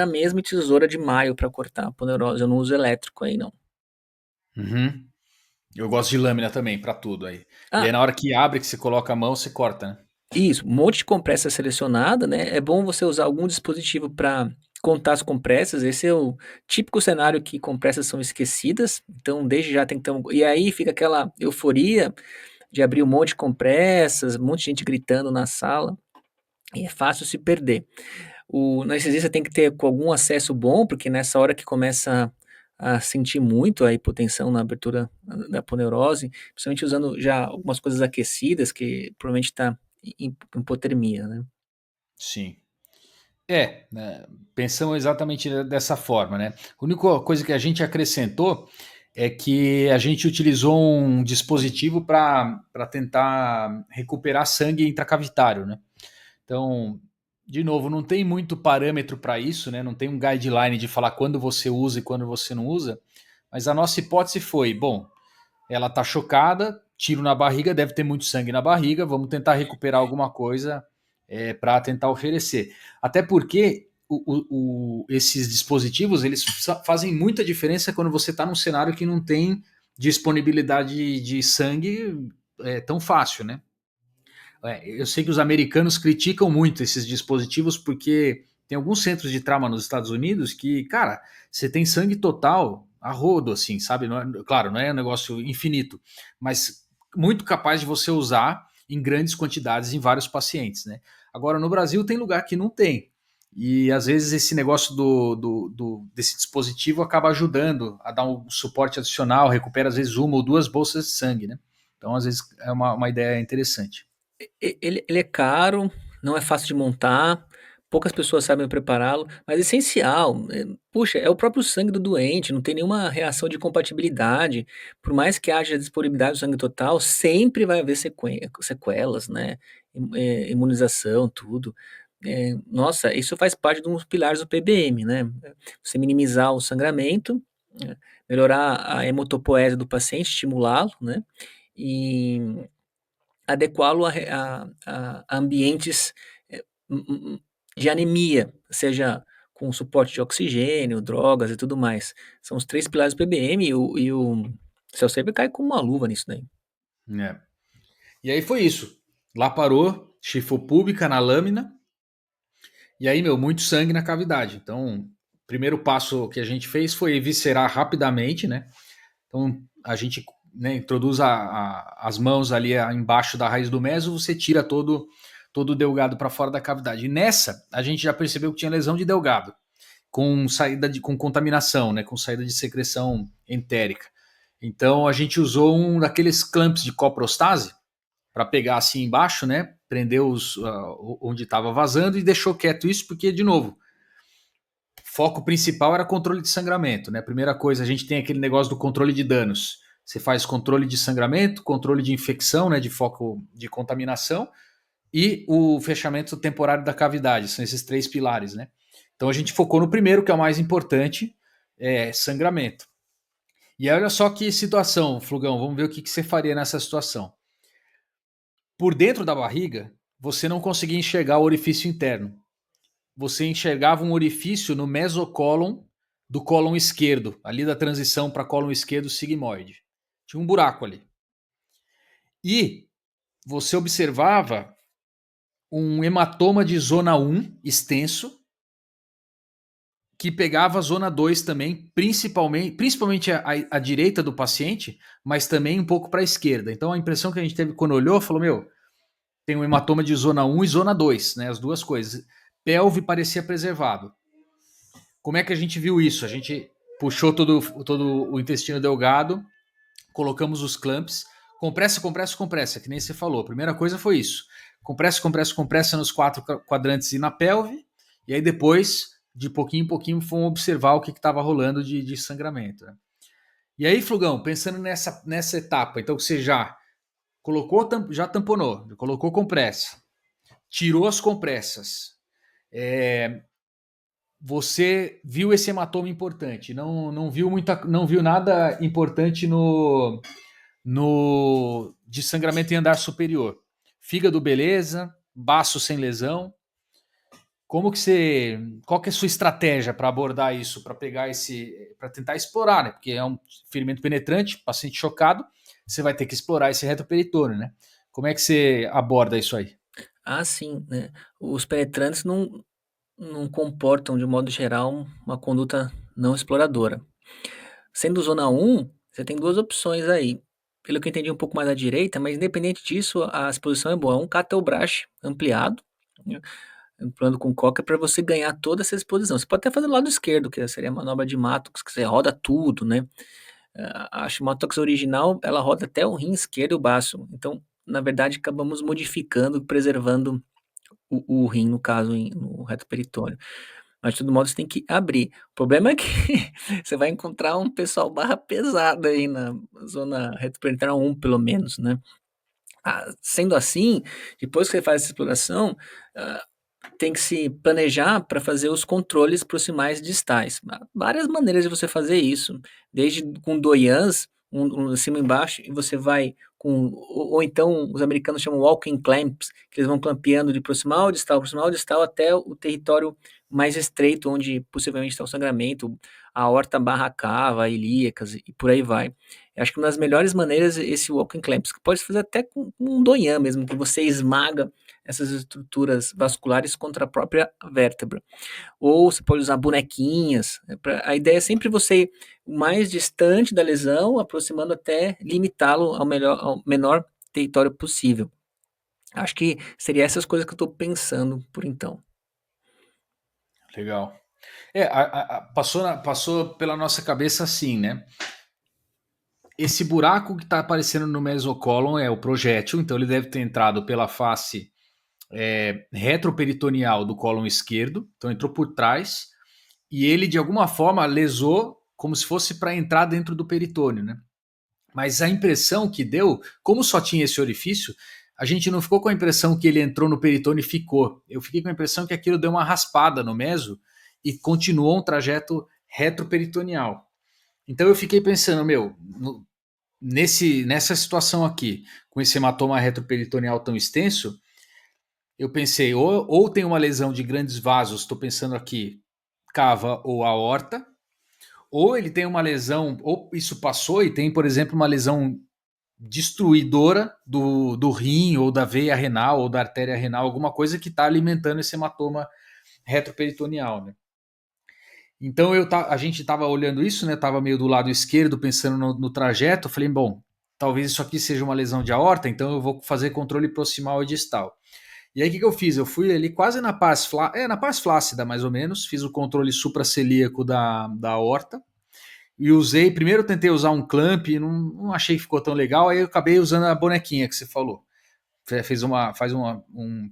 mesmo e tesoura de maio para cortar a poneurose, eu não uso elétrico aí não. Uhum. Eu gosto de lâmina também, para tudo aí. E aí Ah, na hora que abre, que você coloca a mão, você corta, né? isso, um monte de compressa selecionada, né? É bom você usar algum dispositivo para contar as compressas. Esse é o típico cenário que compressas são esquecidas. Então, desde já tem que ter E aí fica aquela euforia de abrir um monte de compressas, um monte de gente gritando na sala. E é fácil se perder. O anestesista tem que ter com algum acesso bom, porque nessa hora que começa a sentir muito a hipotensão na abertura da poneurose, principalmente usando já algumas coisas aquecidas, que provavelmente está em hipotermia, né? Sim. É, né, pensamos exatamente dessa forma, né? A única coisa que a gente acrescentou é que a gente utilizou um dispositivo para tentar recuperar sangue intracavitário, né? Então, de novo, não tem muito parâmetro para isso, né? Não tem um guideline de falar quando você usa e quando você não usa, mas a nossa hipótese foi, bom, ela está chocada, tiro na barriga, deve ter muito sangue na barriga, vamos tentar recuperar alguma coisa para tentar oferecer. Até porque esses dispositivos eles fazem muita diferença quando você está num cenário que não tem disponibilidade de sangue tão fácil, né? Eu sei que os americanos criticam muito esses dispositivos porque tem alguns centros de trauma nos Estados Unidos que, cara, você tem sangue total a rodo, assim, sabe? Não é, claro, não é um negócio infinito, mas muito capaz de você usar em grandes quantidades em vários pacientes, né? Agora, no Brasil tem lugar que não tem. E às vezes esse negócio desse dispositivo acaba ajudando a dar um suporte adicional, recupera às vezes uma ou duas bolsas de sangue, né? Então, às vezes, é uma ideia interessante. Ele é caro, não é fácil de montar, poucas pessoas sabem prepará-lo, mas é essencial. Puxa, é o próprio sangue do doente, não tem nenhuma reação de compatibilidade. Por mais que haja disponibilidade do sangue total, sempre vai haver sequelas, né? Imunização, tudo. Nossa, isso faz parte de um dos pilares do PBM, né? Você minimizar o sangramento, melhorar a hemotopoese do paciente, estimulá-lo, né? E adequá-lo a ambientes eh, hum, hum, de anemia, seja com suporte de oxigênio, drogas e tudo mais. São os três pilares do PBM e o Céu sempre cai com uma luva nisso daí. É. E aí foi isso. Lá parou, chifou pública na lâmina, e aí, meu, muito sangue na cavidade. Então, o primeiro passo que a gente fez foi eviscerar rapidamente, né? Então, a gente introduz as mãos ali embaixo da raiz do meso, você tira todo o delgado para fora da cavidade. E nessa, a gente já percebeu que tinha lesão de delgado, com contaminação, né? Com saída de secreção entérica. Então, a gente usou um daqueles clamps de coprostase, para pegar assim embaixo, né? Prendeu onde estava vazando e deixou quieto isso, porque, de novo, o foco principal era controle de sangramento, né? Primeira coisa, a gente tem aquele negócio do controle de danos. Você faz controle de sangramento, controle de infecção, né? De foco de contaminação e o fechamento temporário da cavidade. São esses três pilares, né? Então a gente focou no primeiro, que é o mais importante, sangramento. E olha só que situação, Flugão. Vamos ver o que você faria nessa situação. Por dentro da barriga, você não conseguia enxergar o orifício interno. Você enxergava um orifício no mesocólon do cólon esquerdo, ali da transição para cólon esquerdo sigmoide. Tinha um buraco ali. E você observava um hematoma de zona 1 extenso, que pegava a zona 2 também, principalmente a direita do paciente, mas também um pouco para a esquerda. Então a impressão que a gente teve quando olhou, falou, meu, tem um hematoma de zona 1 e zona 2, né? As duas coisas. Pelve parecia preservado. Como é que a gente viu isso? A gente puxou todo o intestino delgado, colocamos os clamps, compressa, compressa, compressa, que nem você falou. A primeira coisa foi isso. Compressa, compressa, compressa nos 4 quadrantes e na pelve, e aí depois, de pouquinho em pouquinho, fomos observar o que estava rolando de sangramento. Né? E aí, Flugão, pensando nessa etapa, então que você já colocou, já tamponou, já colocou compressa, tirou as compressas, você viu esse hematoma importante, não viu nada importante no de sangramento em andar superior. Fígado, beleza, baço sem lesão. Qual que é a sua estratégia para abordar isso, para pegar para tentar explorar, né? Porque é um ferimento penetrante, paciente chocado, você vai ter que explorar esse retroperitônio, né? Como é que você aborda isso aí? Ah, sim, né? Os penetrantes não comportam, de modo geral, uma conduta não exploradora. Sendo zona 1, você tem duas opções aí. Pelo que eu entendi um pouco mais à direita, mas independente disso, a exposição é boa. É um Catelbrach ampliado, né, ampliando com coca para você ganhar toda essa exposição. Você pode até fazer do lado esquerdo, que seria a manobra de Mattox, que você roda tudo, né? A Mattox original, ela roda até o rim esquerdo e o baço. Então, na verdade, acabamos modificando, preservando o rim, no caso, no reto peritônio. Mas de todo modo você tem que abrir. O problema é que você vai encontrar um pessoal barra pesada aí na zona retroperitoneal 1, pelo menos, né? Sendo assim, depois que você faz essa exploração, ah, tem que se planejar para fazer os controles proximais distais. Há várias maneiras de você fazer isso, desde com doyans, um cima e embaixo, e você vai ou então os americanos chamam walking clamps, que eles vão clampeando de proximal, distal, até o território mais estreito, onde possivelmente está o sangramento, a aorta barra cava, ilíacas e por aí vai. Eu acho que uma das melhores maneiras é esse walking clamps, que pode fazer até com um doyan mesmo, que você esmaga essas estruturas vasculares contra a própria vértebra. Ou você pode usar bonequinhas. A ideia é sempre você ir o mais distante da lesão, aproximando até limitá-lo ao menor território possível. Acho que seria essas coisas que eu estou pensando por então. Legal. Passou pela nossa cabeça assim, né? Esse buraco que está aparecendo no mesocólon é o projétil, então ele deve ter entrado pela face retroperitoneal do cólon esquerdo, então entrou por trás, e ele de alguma forma lesou como se fosse para entrar dentro do peritônio, né? Mas a impressão que deu, como só tinha esse orifício, a gente não ficou com a impressão que ele entrou no peritônio e ficou. Eu fiquei com a impressão que aquilo deu uma raspada no meso e continuou um trajeto retroperitoneal. Então eu fiquei pensando, meu, nessa situação aqui, com esse hematoma retroperitoneal tão extenso, eu pensei, ou tem uma lesão de grandes vasos, estou pensando aqui, cava ou aorta, ou ele tem uma lesão, ou isso passou e tem, por exemplo, uma lesão destruidora do rim, ou da veia renal, ou da artéria renal, alguma coisa que está alimentando esse hematoma retroperitoneal, né? Então a gente estava olhando isso, né? Estava meio do lado esquerdo, pensando no trajeto. Falei, bom, talvez isso aqui seja uma lesão de aorta, então eu vou fazer controle proximal e distal. E aí o que eu fiz? Eu fui ali quase na na pars flácida, mais ou menos, fiz o controle supracelíaco da aorta e usei. Primeiro eu tentei usar um clamp, não achei que ficou tão legal, aí eu acabei usando a bonequinha que você falou.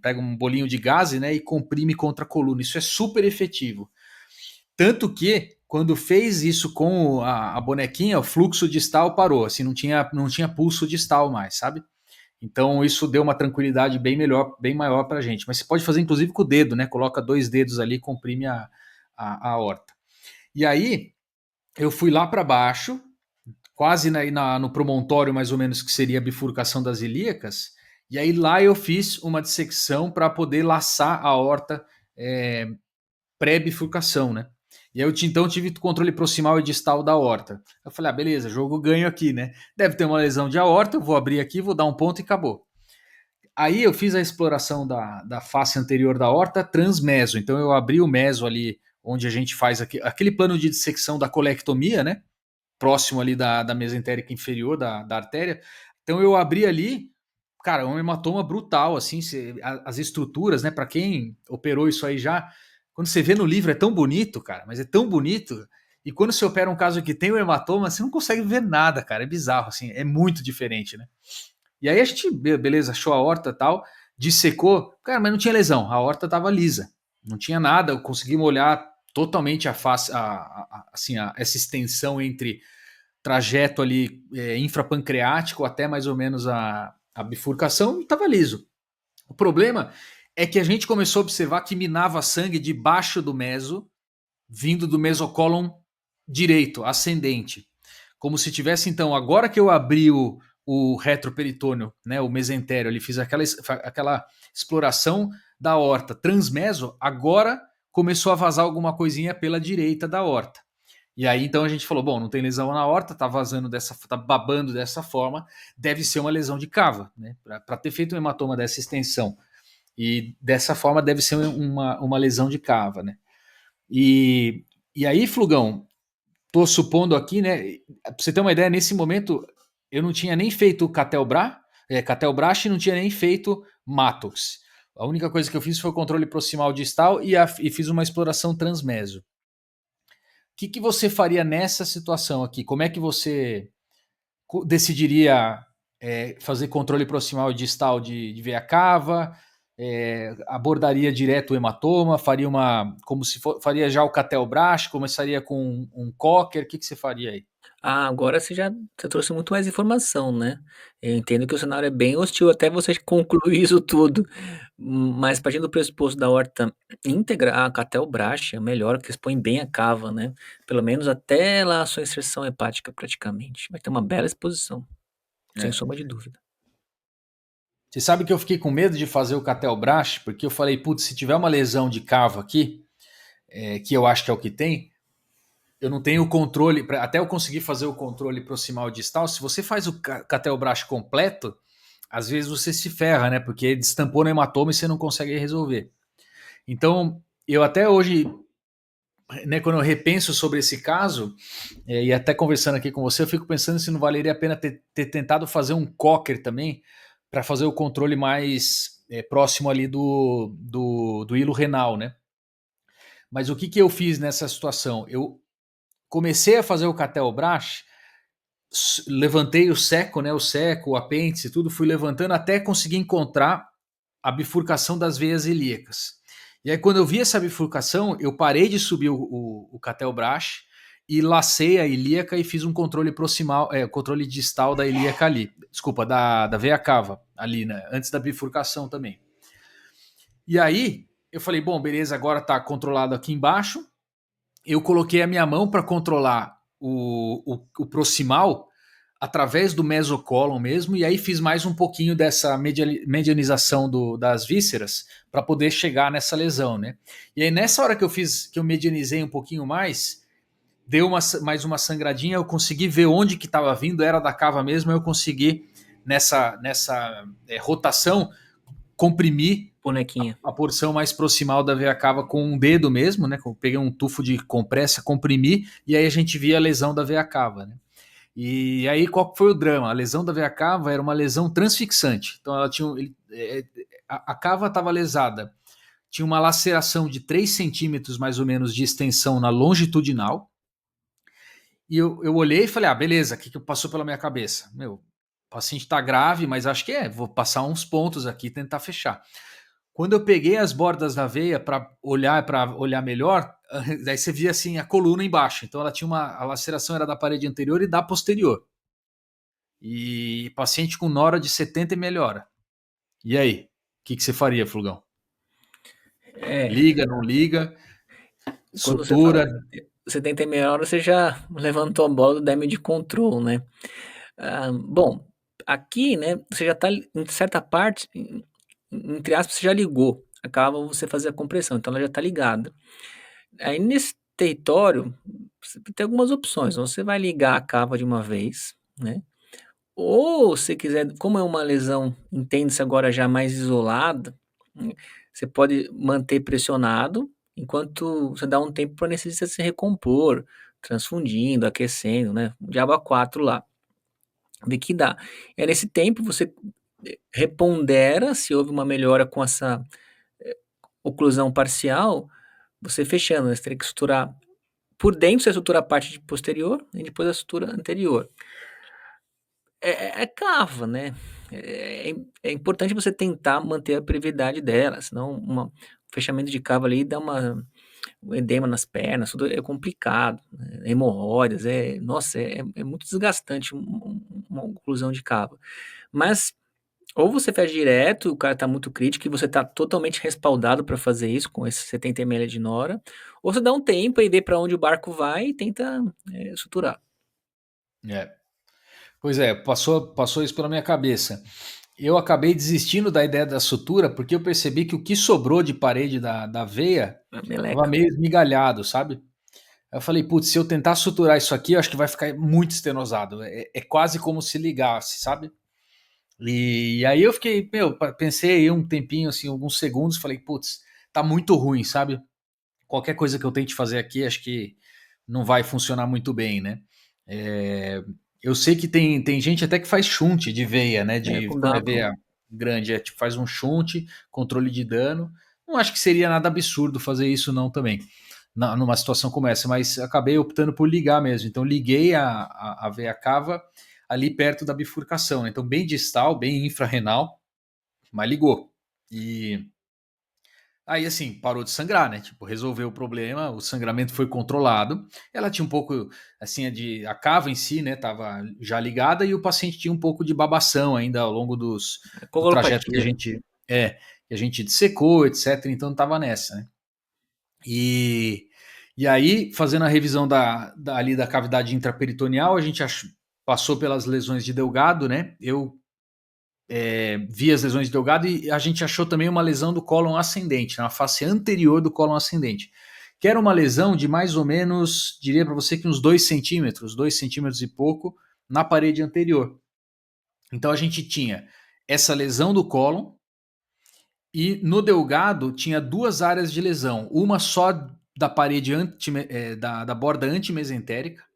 Pega um bolinho de gaze, né, e comprime contra a coluna. Isso é super efetivo. Tanto que, quando fez isso com a bonequinha, o fluxo distal parou, assim, não tinha pulso distal mais, sabe? Então isso deu uma tranquilidade bem maior para a gente. Mas você pode fazer inclusive com o dedo, né? Coloca 2 dedos ali, comprime a aorta. E aí eu fui lá para baixo, quase no promontório mais ou menos que seria a bifurcação das ilíacas. E aí lá eu fiz uma dissecção para poder laçar a aorta pré-bifurcação, né? E aí então tive controle proximal e distal da aorta. Eu falei, beleza, jogo ganho aqui, né? Deve ter uma lesão de aorta, eu vou abrir aqui, vou dar um ponto e acabou. Aí eu fiz a exploração da face anterior da aorta transmeso. Então eu abri o meso ali onde a gente faz aquele plano de dissecção da colectomia, né? Próximo ali da mesentérica inferior da artéria. Então eu abri ali, cara, um hematoma brutal, assim, as estruturas, né? Para quem operou isso aí já, quando você vê no livro é tão bonito, cara, mas é tão bonito. E quando você opera um caso que tem o hematoma, você não consegue ver nada, cara. É bizarro, assim, é muito diferente, né? E aí a gente, beleza, achou a aorta e tal, dissecou, cara, mas não tinha lesão, a aorta tava lisa, não tinha nada, eu consegui olhar totalmente a face, assim, essa extensão entre trajeto ali infrapancreático até mais ou menos a bifurcação, estava liso. O problema é que a gente começou a observar que minava sangue debaixo do meso, vindo do mesocólon direito, ascendente. Como se tivesse, então, agora que eu abri o retroperitônio, né, o mesentério, ele fiz aquela exploração da horta transmeso, agora começou a vazar alguma coisinha pela direita da horta. E aí então a gente falou, bom, não tem lesão na horta, tá vazando tá babando dessa forma, deve ser uma lesão de cava, né? Para ter feito um hematoma dessa extensão e dessa forma deve ser uma lesão de cava, né? E, e aí, Flugão, tô supondo aqui, né? Pra você ter uma ideia, nesse momento eu não tinha nem feito Catelbras e não tinha nem feito Matox. A única coisa que eu fiz foi o controle proximal distal e fiz uma exploração transmeso. O que você faria nessa situação aqui? Como é que você decidiria fazer controle proximal e distal de veia cava? Abordaria direto o hematoma? Faria faria já o Catelbras? Começaria com um Cocker? O que você faria aí? Ah, agora você trouxe muito mais informação, né? Eu entendo que o cenário é bem hostil até você concluir isso tudo. Mas partindo do pressuposto da horta íntegra, a Catelbras é melhor, que expõe bem a cava, né? Pelo menos até lá a sua inserção hepática praticamente. Vai ter uma bela exposição, sem É. sombra de dúvida. Você sabe que eu fiquei com medo de fazer o Catelbras, porque eu falei, putz, se tiver uma lesão de cava aqui, que eu acho que é o que tem, eu não tenho o controle, até eu conseguir fazer o controle proximal e distal, se você faz o Catelbras completo, às vezes você se ferra, né? Porque destampou no hematoma e você não consegue resolver. Então, eu até hoje, né, quando eu repenso sobre esse caso, e até conversando aqui com você, eu fico pensando se não valeria a pena ter tentado fazer um cocker também, para fazer o controle mais próximo ali do hilo renal, né? Mas o que, que eu fiz nessa situação? Eu comecei a fazer o Catelbras, levantei o seco, né? O seco, o apêndice, tudo, fui levantando até conseguir encontrar a bifurcação das veias ilíacas. E aí, quando eu vi essa bifurcação, eu parei de subir o Catelbras e lacei a ilíaca e fiz um controle proximal, controle distal da ilíaca ali. Desculpa, da veia cava ali, né? Antes da bifurcação também. E aí, eu falei, bom, beleza, agora tá controlado aqui embaixo. Eu coloquei a minha mão para controlar o proximal através do mesocólon mesmo, e aí fiz mais um pouquinho dessa medianização das vísceras para poder chegar nessa lesão, né? E aí nessa hora que eu medianizei um pouquinho mais, deu mais uma sangradinha, eu consegui ver onde que estava vindo, era da cava mesmo, eu consegui nessa rotação comprimir Bonequinha. a porção mais proximal da veia cava com um dedo mesmo, né? Eu peguei um tufo de compressa, comprimi, e aí a gente via a lesão da veia cava, né? E aí qual foi o drama? A lesão da veia cava era uma lesão transfixante. Então ela tinha a cava estava lesada, tinha uma laceração de 3 centímetros mais ou menos de extensão na longitudinal. E eu olhei e falei, ah, beleza, o que passou pela minha cabeça? Meu, o paciente está grave, mas acho que vou passar uns pontos aqui e tentar fechar. Quando eu peguei as bordas da veia para olhar melhor, daí você via assim a coluna embaixo. Então ela tinha a laceração era da parede anterior e da posterior. E paciente com nora de 70 e melhora. E aí? O que você faria, Flugão? É, Liga, não liga? quando você fala Sutura? 70 melhor, você já levantou a bola do damage control, né? Ah, bom, aqui, né, você já está em certa parte, entre aspas, você já ligou. Acaba você fazer a compressão, então ela já está ligada. Aí nesse território, você tem algumas opções. Você vai ligar a cava de uma vez, né? Ou se quiser, como é uma lesão, entende-se agora já mais isolada, né, você pode manter pressionado, enquanto você dá um tempo para anestesia se recompor, transfundindo, aquecendo, né? O diabo a 4 lá. Vê que dá. É nesse tempo você repondera se houve uma melhora com essa oclusão parcial, você fechando, né? Você teria que suturar por dentro, você sutura a parte de posterior e depois a sutura anterior. É cava, né? É importante você tentar manter a brevidade dela, senão um fechamento de cava ali dá um edema nas pernas, tudo é complicado, né? Hemorroidas, nossa, é muito desgastante uma oclusão de cava. Mas ou você fecha direto, o cara tá muito crítico e você tá totalmente respaldado para fazer isso com esse 70 ml de Nora, ou você dá um tempo e vê para onde o barco vai e tenta suturar. É. Pois é, passou isso pela minha cabeça. Eu acabei desistindo da ideia da sutura porque eu percebi que o que sobrou de parede da veia A estava meleca. meio esmigalhado, sabe? Aí eu falei, putz, se eu tentar suturar isso aqui, eu acho que vai ficar muito estenosado. É quase como se ligasse, sabe? E aí eu fiquei, meu, pensei aí um tempinho, assim, alguns segundos, falei, putz, tá muito ruim, sabe? Qualquer coisa que eu tente fazer aqui, acho que não vai funcionar muito bem, né? É, eu sei que tem gente até que faz shunt de veia, né? De Com quando é Dacron. veia grande, tipo, faz um shunt, controle de dano. Não acho que seria nada absurdo fazer isso, não, também, numa situação como essa, mas acabei optando por ligar mesmo. Então, liguei a veia cava ali perto da bifurcação, né? Então, bem distal, bem infrarrenal, mas ligou. E aí, assim, parou de sangrar, né? Tipo, resolveu o problema, o sangramento foi controlado. Ela tinha um pouco, assim, a cava em si, né? Tava já ligada e o paciente tinha um pouco de babação ainda ao longo do trajeto que a Cogulopatia. gente, que a gente dissecou, etc. Então, tava nessa, né? E, e aí, fazendo a revisão ali da cavidade intraperitoneal, a gente passou pelas lesões de Delgado, né? Eu vi as lesões de Delgado e a gente achou também uma lesão do cólon ascendente, na face anterior do cólon ascendente, que era uma lesão de mais ou menos, diria para você que uns 2 centímetros, 2 centímetros e pouco, na parede anterior. Então a gente tinha essa lesão do cólon e no Delgado tinha duas áreas de lesão, uma só da parede da borda antimesentérica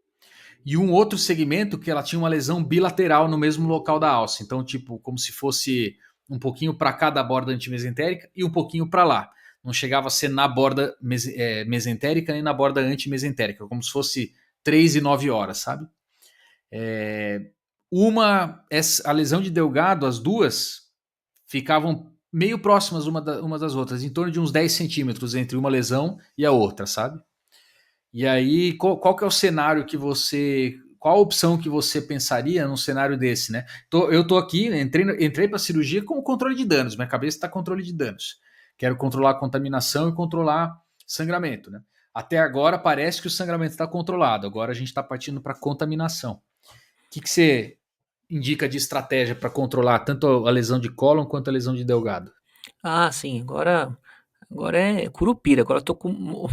e um outro segmento que ela tinha uma lesão bilateral no mesmo local da alça. Então, tipo, como se fosse um pouquinho para cá da borda antimesentérica e um pouquinho para lá. Não chegava a ser na borda mesentérica nem na borda antimesentérica, como se fosse 3 e 9 horas, sabe? É, a lesão de Delgado, as duas ficavam meio próximas uma das outras, em torno de uns 10 centímetros entre uma lesão e a outra, sabe? E aí, qual que é o cenário que você. Qual a opção que você pensaria num cenário desse, né? Eu tô aqui, entrei para a cirurgia com o controle de danos, minha cabeça está controle de danos. Quero controlar a contaminação e controlar sangramento, né? Até agora parece que o sangramento está controlado, agora a gente está partindo para contaminação. O que você indica de estratégia para controlar tanto a lesão de cólon quanto a lesão de Delgado? Ah, sim, agora é Curupira, agora eu tô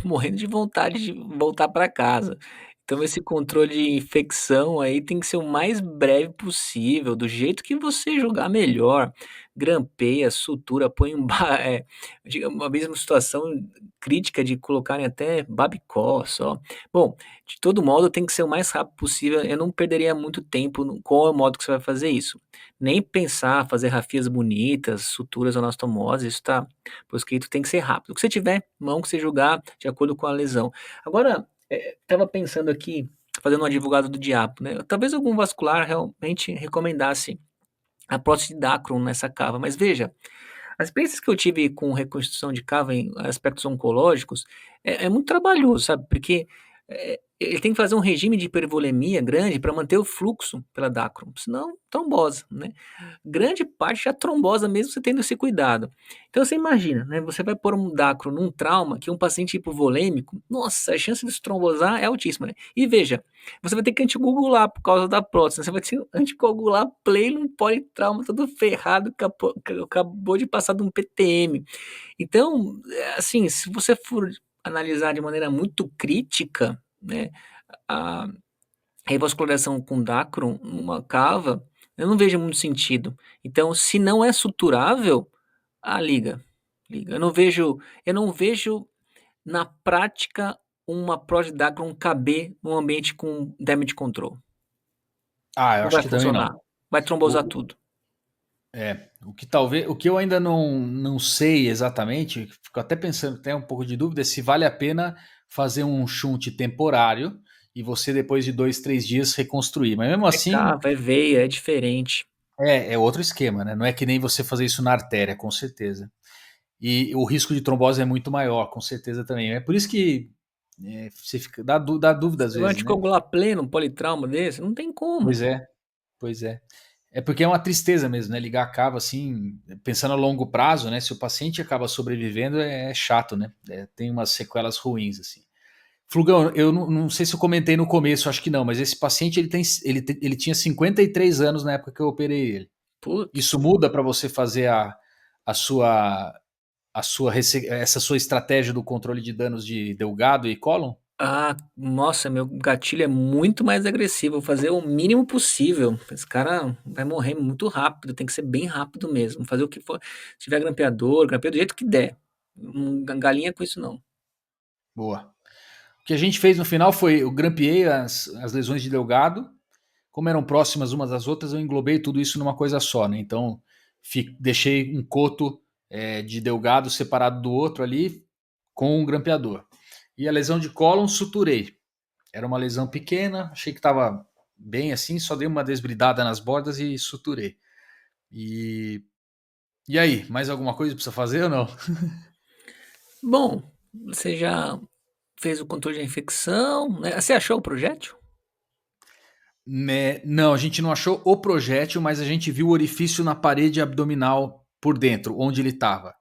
morrendo de vontade de voltar para casa. Então esse controle de infecção aí tem que ser o mais breve possível, do jeito que você julgar melhor. Grampeia, sutura, põe uma mesma situação crítica de colocarem até Babicó só. Bom, de todo modo tem que ser o mais rápido possível, eu não perderia muito tempo qual é o modo que você vai fazer isso. Nem pensar, fazer rafias bonitas, suturas anastomoses, isso tá proscrito, tem que ser rápido. O que você tiver, mão que você julgar de acordo com a lesão. Agora, estava pensando aqui, fazendo um advogado do diabo, né? Talvez algum vascular realmente recomendasse a prótese de Dacron nessa cava, mas veja, as experiências que eu tive com reconstrução de cava em aspectos oncológicos é muito trabalhoso, sabe? Porque ele tem que fazer um regime de hipervolemia grande para manter o fluxo pela dacron, senão trombose, né? Grande parte já trombosa mesmo você tendo esse cuidado. Então você imagina, né? Você vai pôr um dacron num trauma que um paciente hipovolêmico, nossa, a chance de se trombosar é altíssima, né? E veja, você vai ter que anticoagular por causa da prótese, né? Você vai ter que anticoagular play num politrauma todo ferrado, acabou de passar de um PTM. Então, assim, se você for analisar de maneira muito crítica, né, a revascularização com Dacron numa cava, eu não vejo muito sentido. Então, se não é suturável, liga. Liga. Eu não vejo na prática, uma Prod Dacron caber num ambiente com damage control? Ah, eu Não acho vai que também não. funcionar, vai trombosar O, tudo. o que eu ainda não sei exatamente, fico até pensando, tem um pouco de dúvida, é se vale a pena fazer um shunt temporário e você depois de 2, 3 dias reconstruir. Mas mesmo É assim, cava, é veia, é diferente. é outro esquema, né? Não é que nem você fazer isso na artéria, com certeza. E o risco de trombose é muito maior, com certeza também. É por isso que você fica, dá dúvida às Você vai vezes, né? anticoagular pleno, um politrauma desse? Não tem como. Pois é, pois é. É porque é uma tristeza mesmo, né? Ligar a cava assim, pensando a longo prazo, né? Se o paciente acaba sobrevivendo, é chato, né? Tem umas sequelas ruins, assim. Flugão, eu não sei se eu comentei no começo, acho que não, mas esse paciente ele tinha 53 anos na época que eu operei ele. Putz. Isso muda para você fazer a sua, essa sua estratégia do controle de danos de delgado e cólon? Ah, nossa, meu gatilho é muito mais agressivo. Vou fazer o mínimo possível. Esse cara vai morrer muito rápido, tem que ser bem rápido mesmo. Fazer o que for. Se tiver grampeador, grampeia do jeito que der. Não galinha com isso, não. Boa. O que a gente fez no final foi eu grampeei as lesões de delgado, como eram próximas umas das outras, eu englobei tudo isso numa coisa só, né? Então deixei um coto de delgado separado do outro ali com um grampeador. E a lesão de cólon suturei. Era uma lesão pequena, achei que estava bem assim, só dei uma desbridada nas bordas e suturei. E, e aí, mais alguma coisa precisa fazer ou não? Bom, você já fez o controle de infecção, né? Você achou o projétil? Né, não, a gente não achou o projétil, mas a gente viu o orifício na parede abdominal por dentro, onde ele estava.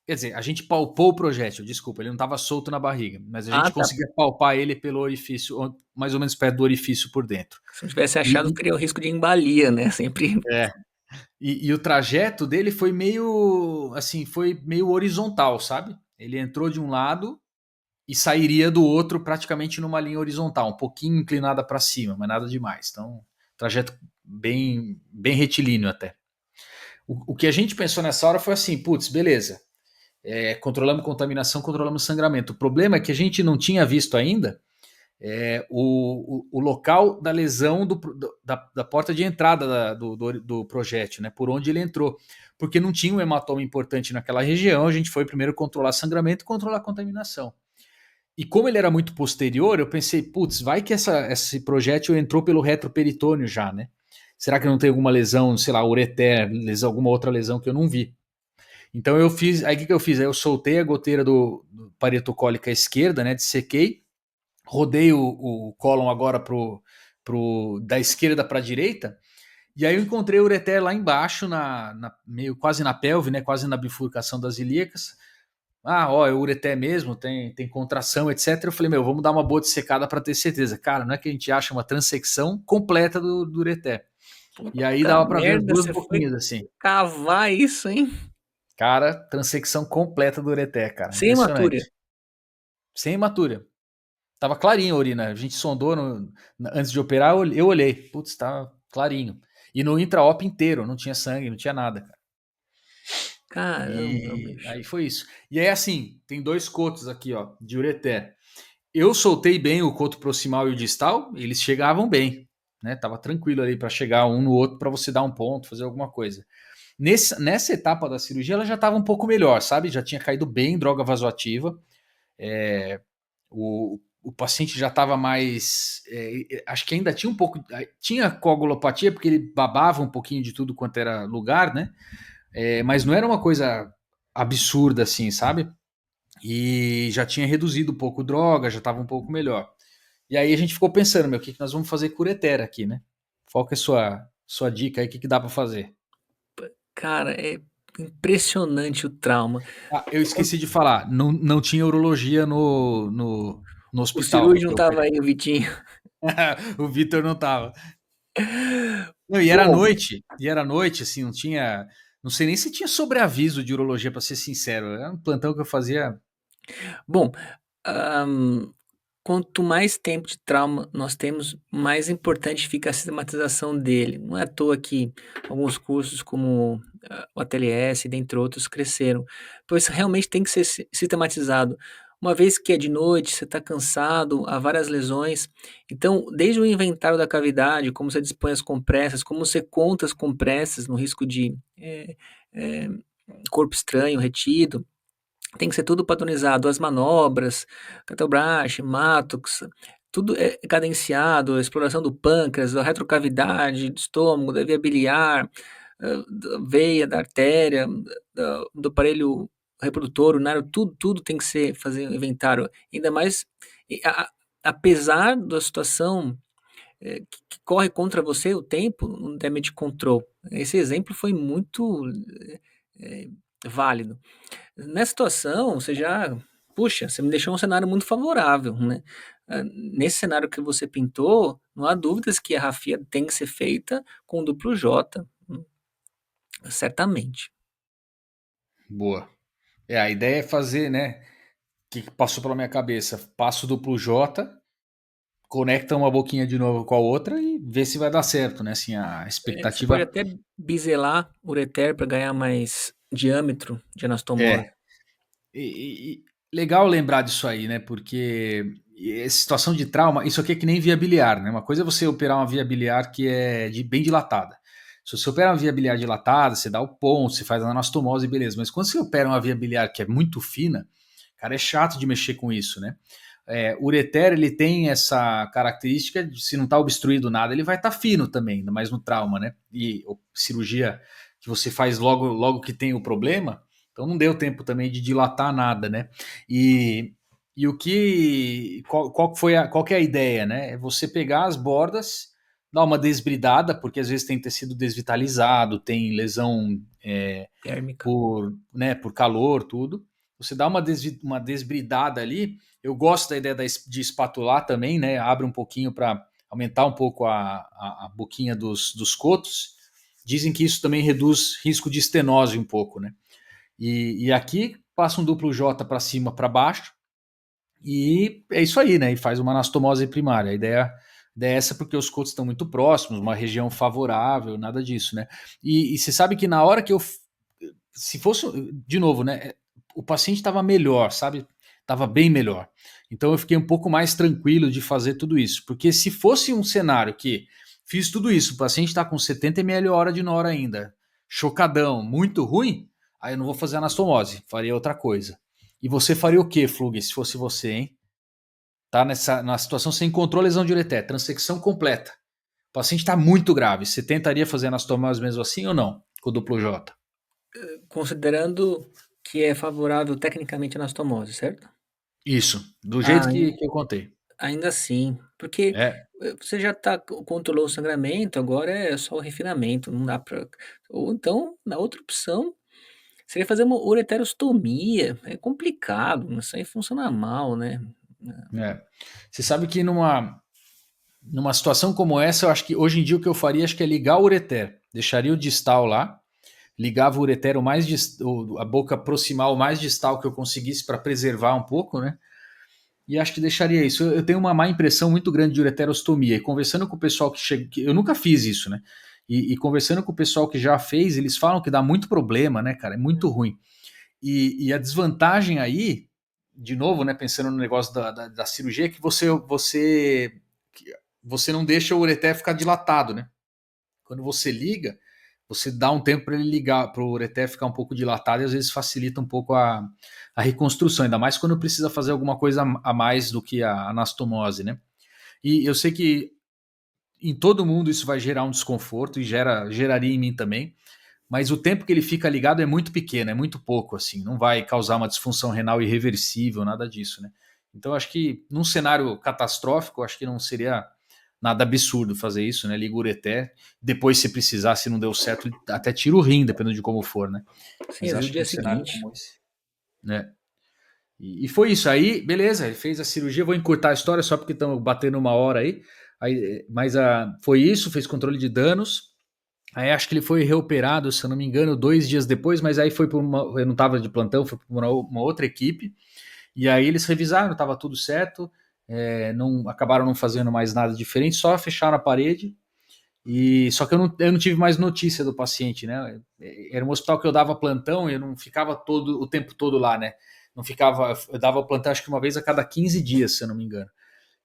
Quer dizer, a gente palpou o projétil, desculpa, ele não estava solto na barriga, mas a Ah, gente tá. conseguia palpar ele pelo orifício, mais ou menos perto do orifício por dentro. Se não tivesse achado, E, teria o risco de embalia, né? Sempre. é, e o trajeto dele foi meio, assim, foi meio horizontal, sabe? Ele entrou de um lado e sairia do outro praticamente numa linha horizontal, um pouquinho inclinada para cima, mas nada demais. Então, trajeto bem retilíneo até. O que a gente pensou nessa hora foi assim, putz, beleza, controlamos contaminação, controlamos sangramento. O problema é que a gente não tinha visto ainda o local da lesão da porta de entrada do projétil, né, por onde ele entrou. Porque não tinha um hematoma importante naquela região, a gente foi primeiro controlar sangramento e controlar contaminação. E como ele era muito posterior, eu pensei, putz, vai que esse projétil entrou pelo retroperitônio já, né? Será que não tem alguma lesão, sei lá, ureter, alguma outra lesão que eu não vi? Então eu fiz, aí o que eu fiz? Aí eu soltei a goteira do paretocólica esquerda, né? Dissequei, rodei o cólon agora da esquerda para a direita, e aí eu encontrei o ureter lá embaixo, meio quase na pelve, né? Quase na bifurcação das ilíacas. Ah, ó, é ureter mesmo, tem contração, etc. Eu falei, meu, vamos dar uma boa dissecada para ter certeza. Cara, não é que a gente acha uma transecção completa do ureter. E aí Puta dava para ver as merda, duas você foi boquinhas assim. cavar isso, hein? Cara, transecção completa do ureter, cara. Sem hematúria. Impressionante. Sem hematura. Tava clarinho a urina. A gente sondou antes de operar, eu olhei. Putz, tava clarinho. E no intraop inteiro, não tinha sangue, não tinha nada, cara. Caramba, E bicho. aí foi isso. E aí, assim, tem dois cotos aqui, ó, de ureter. Eu soltei bem o coto proximal e o distal, eles chegavam bem, né? Tava tranquilo ali para chegar um no outro para você dar um ponto, fazer alguma coisa. Nessa etapa da cirurgia, ela já estava um pouco melhor, sabe? Já tinha caído bem droga vasoativa. O paciente já estava mais. Acho que ainda tinha um pouco. Tinha coagulopatia, porque ele babava um pouquinho de tudo quanto era lugar, né? Mas não era uma coisa absurda assim, sabe? E já tinha reduzido um pouco droga, já estava um pouco melhor. E aí a gente ficou pensando, meu, o que nós vamos fazer com ureter aqui, né? Qual que é a sua dica aí, o que dá para fazer? Cara, é impressionante o trauma. Ah, eu esqueci de falar, não tinha urologia no O hospital cirúrgico que não eu tava operei. aí, o Vitinho. O Vitor não tava. Não, Bom, e era noite, assim, não tinha. Não sei nem se tinha sobreaviso de urologia, para ser sincero. Era um plantão que eu fazia. bom, hã, quanto mais tempo de trauma nós temos, mais importante fica a sistematização dele. Não é à toa que alguns cursos como, o ATLS, dentre outros, cresceram, pois realmente tem que ser sistematizado. uma vez que é de noite, você está cansado, há várias lesões. Então, desde o inventário da cavidade, como você dispõe as compressas, como você conta as compressas no risco de eh, corpo estranho, retido, tem que ser tudo padronizado, as manobras, Cattelbrach, Mattox, tudo é cadenciado, a exploração do pâncreas, da retrocavidade, do estômago, da via biliar, da veia, da artéria, do aparelho reprodutor, urinário, tudo tem que ser fazer um inventário. Ainda mais, apesar da situação que corre contra você o tempo no damage control. Esse exemplo foi muito eh, válido. Nessa situação, puxa, você me deixou um cenário muito favorável, né? Nesse cenário que você pintou, não há dúvidas que a rafia tem que ser feita com duplo J, certamente. Boa. A ideia é fazer, né? Que passou pela minha cabeça. Passo duplo J, conecta uma boquinha de novo com a outra e vê se vai dar certo, né? Assim, a Você pode expectativa até biselar o ureter para ganhar mais diâmetro de anastomose. é. Legal lembrar disso aí, né? Porque situação de trauma, isso aqui é que nem via biliar, né? Uma coisa é você operar uma via biliar que é bem dilatada. Se você opera uma via biliar dilatada, você dá o ponto, você faz a anastomose, beleza. Mas quando você opera uma via biliar que é muito fina, cara, é chato de mexer com isso, né? O ureter, ele tem essa característica de, se não está obstruído nada, ele vai estar fino também, ainda mais no trauma, né? E cirurgia que você faz logo que tem o problema, então não deu tempo também de dilatar nada, né? E, e o que. Qual que é a ideia, né? É você pegar as bordas, dar uma desbridada, porque às vezes tem tecido desvitalizado, tem lesão Térmica. por calor, tudo. Você dá uma desbridada ali. Eu gosto da ideia de espatular também, né? Abre um pouquinho para aumentar um pouco a boquinha dos cotos. Dizem que isso também reduz risco de estenose um pouco, né? E aqui passa um duplo J para cima, para baixo, e é isso aí, né? E faz uma anastomose primária. A ideia é essa porque os cotos estão muito próximos, uma região favorável, nada disso, né? E você sabe que na hora que se fosse, de novo, né? O paciente estava melhor, sabe? Estava bem melhor. Então eu fiquei um pouco mais tranquilo de fazer tudo isso. Porque se fosse um cenário que fiz tudo isso, o paciente está com 70 ml hora de Nora ainda, chocadão, muito ruim, aí eu não vou fazer anastomose, faria outra coisa. E você faria o quê, Flug, se fosse você, hein? Tá na situação, você encontrou lesão de ureter, transecção completa. O paciente está muito grave. Você tentaria fazer anastomose mesmo assim ou não? Com o duplo J? Considerando que é favorável tecnicamente a anastomose, certo? Isso, do jeito Ah, que eu contei. ainda assim, porque É, você já controlou o sangramento, agora é só o refinamento, não dá para. Ou então, na outra opção, seria fazer uma ureterostomia, é complicado, isso aí funciona mal, né? é. Você sabe que numa situação como essa, eu acho que hoje em dia o que eu faria acho que é ligar o ureter. Deixaria o distal lá, ligava o ureter a boca proximal mais distal que eu conseguisse para preservar um pouco, né? E acho que deixaria isso. Eu tenho uma má impressão muito grande de ureterostomia. E conversando com o pessoal que chega. Eu nunca fiz isso, né? E conversando com o pessoal que já fez, eles falam que dá muito problema, né, cara? É muito ruim. E a desvantagem aí, de novo, né, pensando no negócio da cirurgia, é que você não deixa o ureter ficar dilatado, né? Quando você liga, você dá um tempo para ele ligar, para o ureter ficar um pouco dilatado e às vezes facilita um pouco a reconstrução, ainda mais quando precisa fazer alguma coisa a mais do que a anastomose, né? E eu sei que em todo mundo isso vai gerar um desconforto e geraria em mim também, mas o tempo que ele fica ligado é muito pequeno, é muito pouco, assim, não vai causar uma disfunção renal irreversível, nada disso, né? Então acho que num cenário catastrófico, acho que não seria nada absurdo fazer isso, né? Liga o ureter, depois se precisar, se não deu certo, até tira o rim, dependendo de como for, né? Sim, Mas às vezes acho o que dia um cenário seguinte. como esse, né? E foi isso. Aí, beleza, ele fez a cirurgia. Vou encurtar a história só porque estamos batendo uma hora aí, mas foi isso, fez controle de danos. Aí acho que ele foi reoperado, se eu não me engano, 2 dias depois, mas aí foi para eu não estava de plantão, foi para uma outra equipe. E aí eles revisaram, estava tudo certo. Não acabaram não fazendo mais nada diferente, só fecharam a parede. E só que eu não tive mais notícia do paciente, né? Era um hospital que eu dava plantão e eu não ficava todo o tempo todo lá, né? Não ficava, eu dava plantão acho que uma vez a cada 15 dias, se eu não me engano.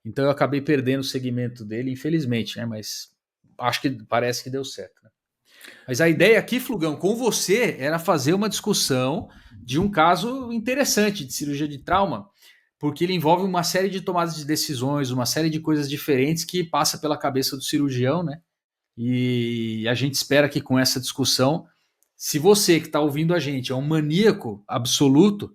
Então eu acabei perdendo o segmento dele, infelizmente, né? Mas acho que parece que deu certo, né? Mas a ideia aqui, Flugão, com você era fazer uma discussão de um caso interessante de cirurgia de trauma, porque ele envolve uma série de tomadas de decisões, uma série de coisas diferentes que passa pela cabeça do cirurgião, né? E a gente espera que com essa discussão, se você que está ouvindo a gente é um maníaco absoluto,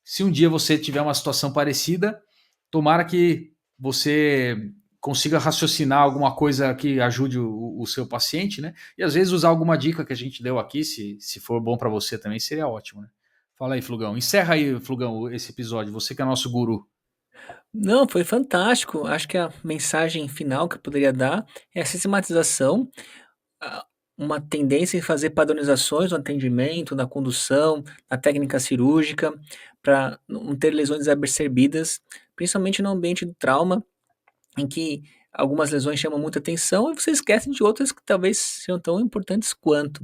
se um dia você tiver uma situação parecida, tomara que você consiga raciocinar alguma coisa que ajude o seu paciente, né? E às vezes usar alguma dica que a gente deu aqui, se for bom para você também, seria ótimo, né? Fala aí, Flugão. Encerra aí, Flugão, esse episódio. Você que é nosso guru. Não, foi fantástico. Acho que a mensagem final que eu poderia dar é a sistematização, a uma tendência em fazer padronizações no atendimento, na condução, na técnica cirúrgica, para não ter lesões desapercebidas, principalmente no ambiente do trauma, em que algumas lesões chamam muita atenção e você esquece de outras que talvez sejam tão importantes quanto.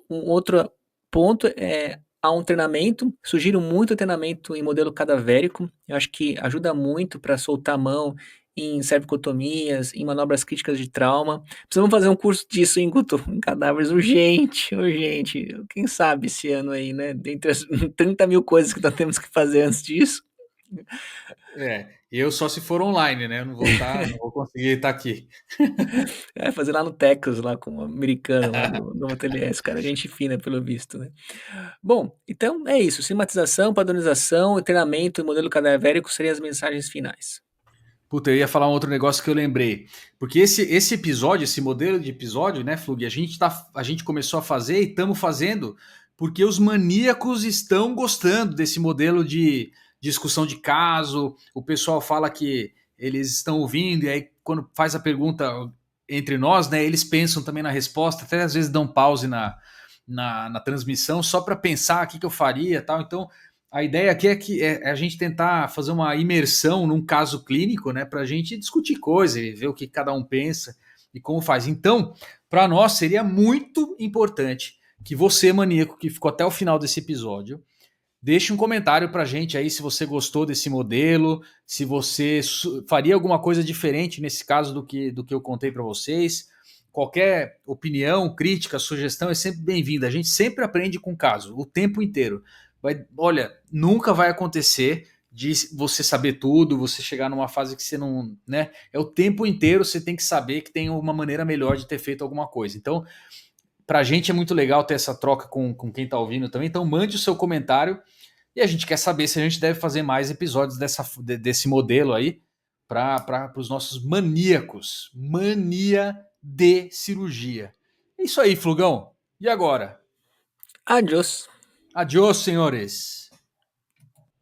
Um outro ponto é há um treinamento, sugiro muito treinamento em modelo cadavérico, eu acho que ajuda muito para soltar a mão em cervicotomias, em manobras críticas de trauma. Precisamos fazer um curso disso, hein, Guto? Em cadáveres, urgente, urgente. Quem sabe esse ano aí, né? Dentre as 30 mil coisas que nós temos que fazer antes disso. Eu só se for online, né? Eu não vou estar, não vou conseguir estar aqui. É, fazer lá no Texas, lá com o americano lá do ateliê, esse cara é gente fina pelo visto, né. Bom, então é isso, sistematização, padronização e treinamento e modelo cadavérico seriam as mensagens finais. Puta, eu ia falar um outro negócio que eu lembrei. Porque esse episódio, esse modelo de episódio, né, Flug, a gente começou a fazer e estamos fazendo porque os maníacos estão gostando desse modelo de discussão de caso. O pessoal fala que eles estão ouvindo, e aí quando faz a pergunta entre nós, né, eles pensam também na resposta, até às vezes dão pause na transmissão só para pensar o que eu faria tal. Então, a ideia aqui é a gente tentar fazer uma imersão num caso clínico, né, para a gente discutir coisa e ver o que cada um pensa e como faz. Então, para nós seria muito importante que você, maníaco, que ficou até o final desse episódio, deixe um comentário para a gente aí se você gostou desse modelo, se você faria alguma coisa diferente nesse caso do que eu contei para vocês. Qualquer opinião, crítica, sugestão é sempre bem-vinda. A gente sempre aprende com o caso, o tempo inteiro. Olha, nunca vai acontecer de você saber tudo, você chegar numa fase que você não, né? É o tempo inteiro você tem que saber que tem uma maneira melhor de ter feito alguma coisa. Então, para a gente é muito legal ter essa troca com quem está ouvindo também. Então, mande o seu comentário e a gente quer saber se a gente deve fazer mais episódios desse modelo aí para os nossos maníacos. Mania de cirurgia. É isso aí, Flugão. E agora? Adiós. Adiós, senhores.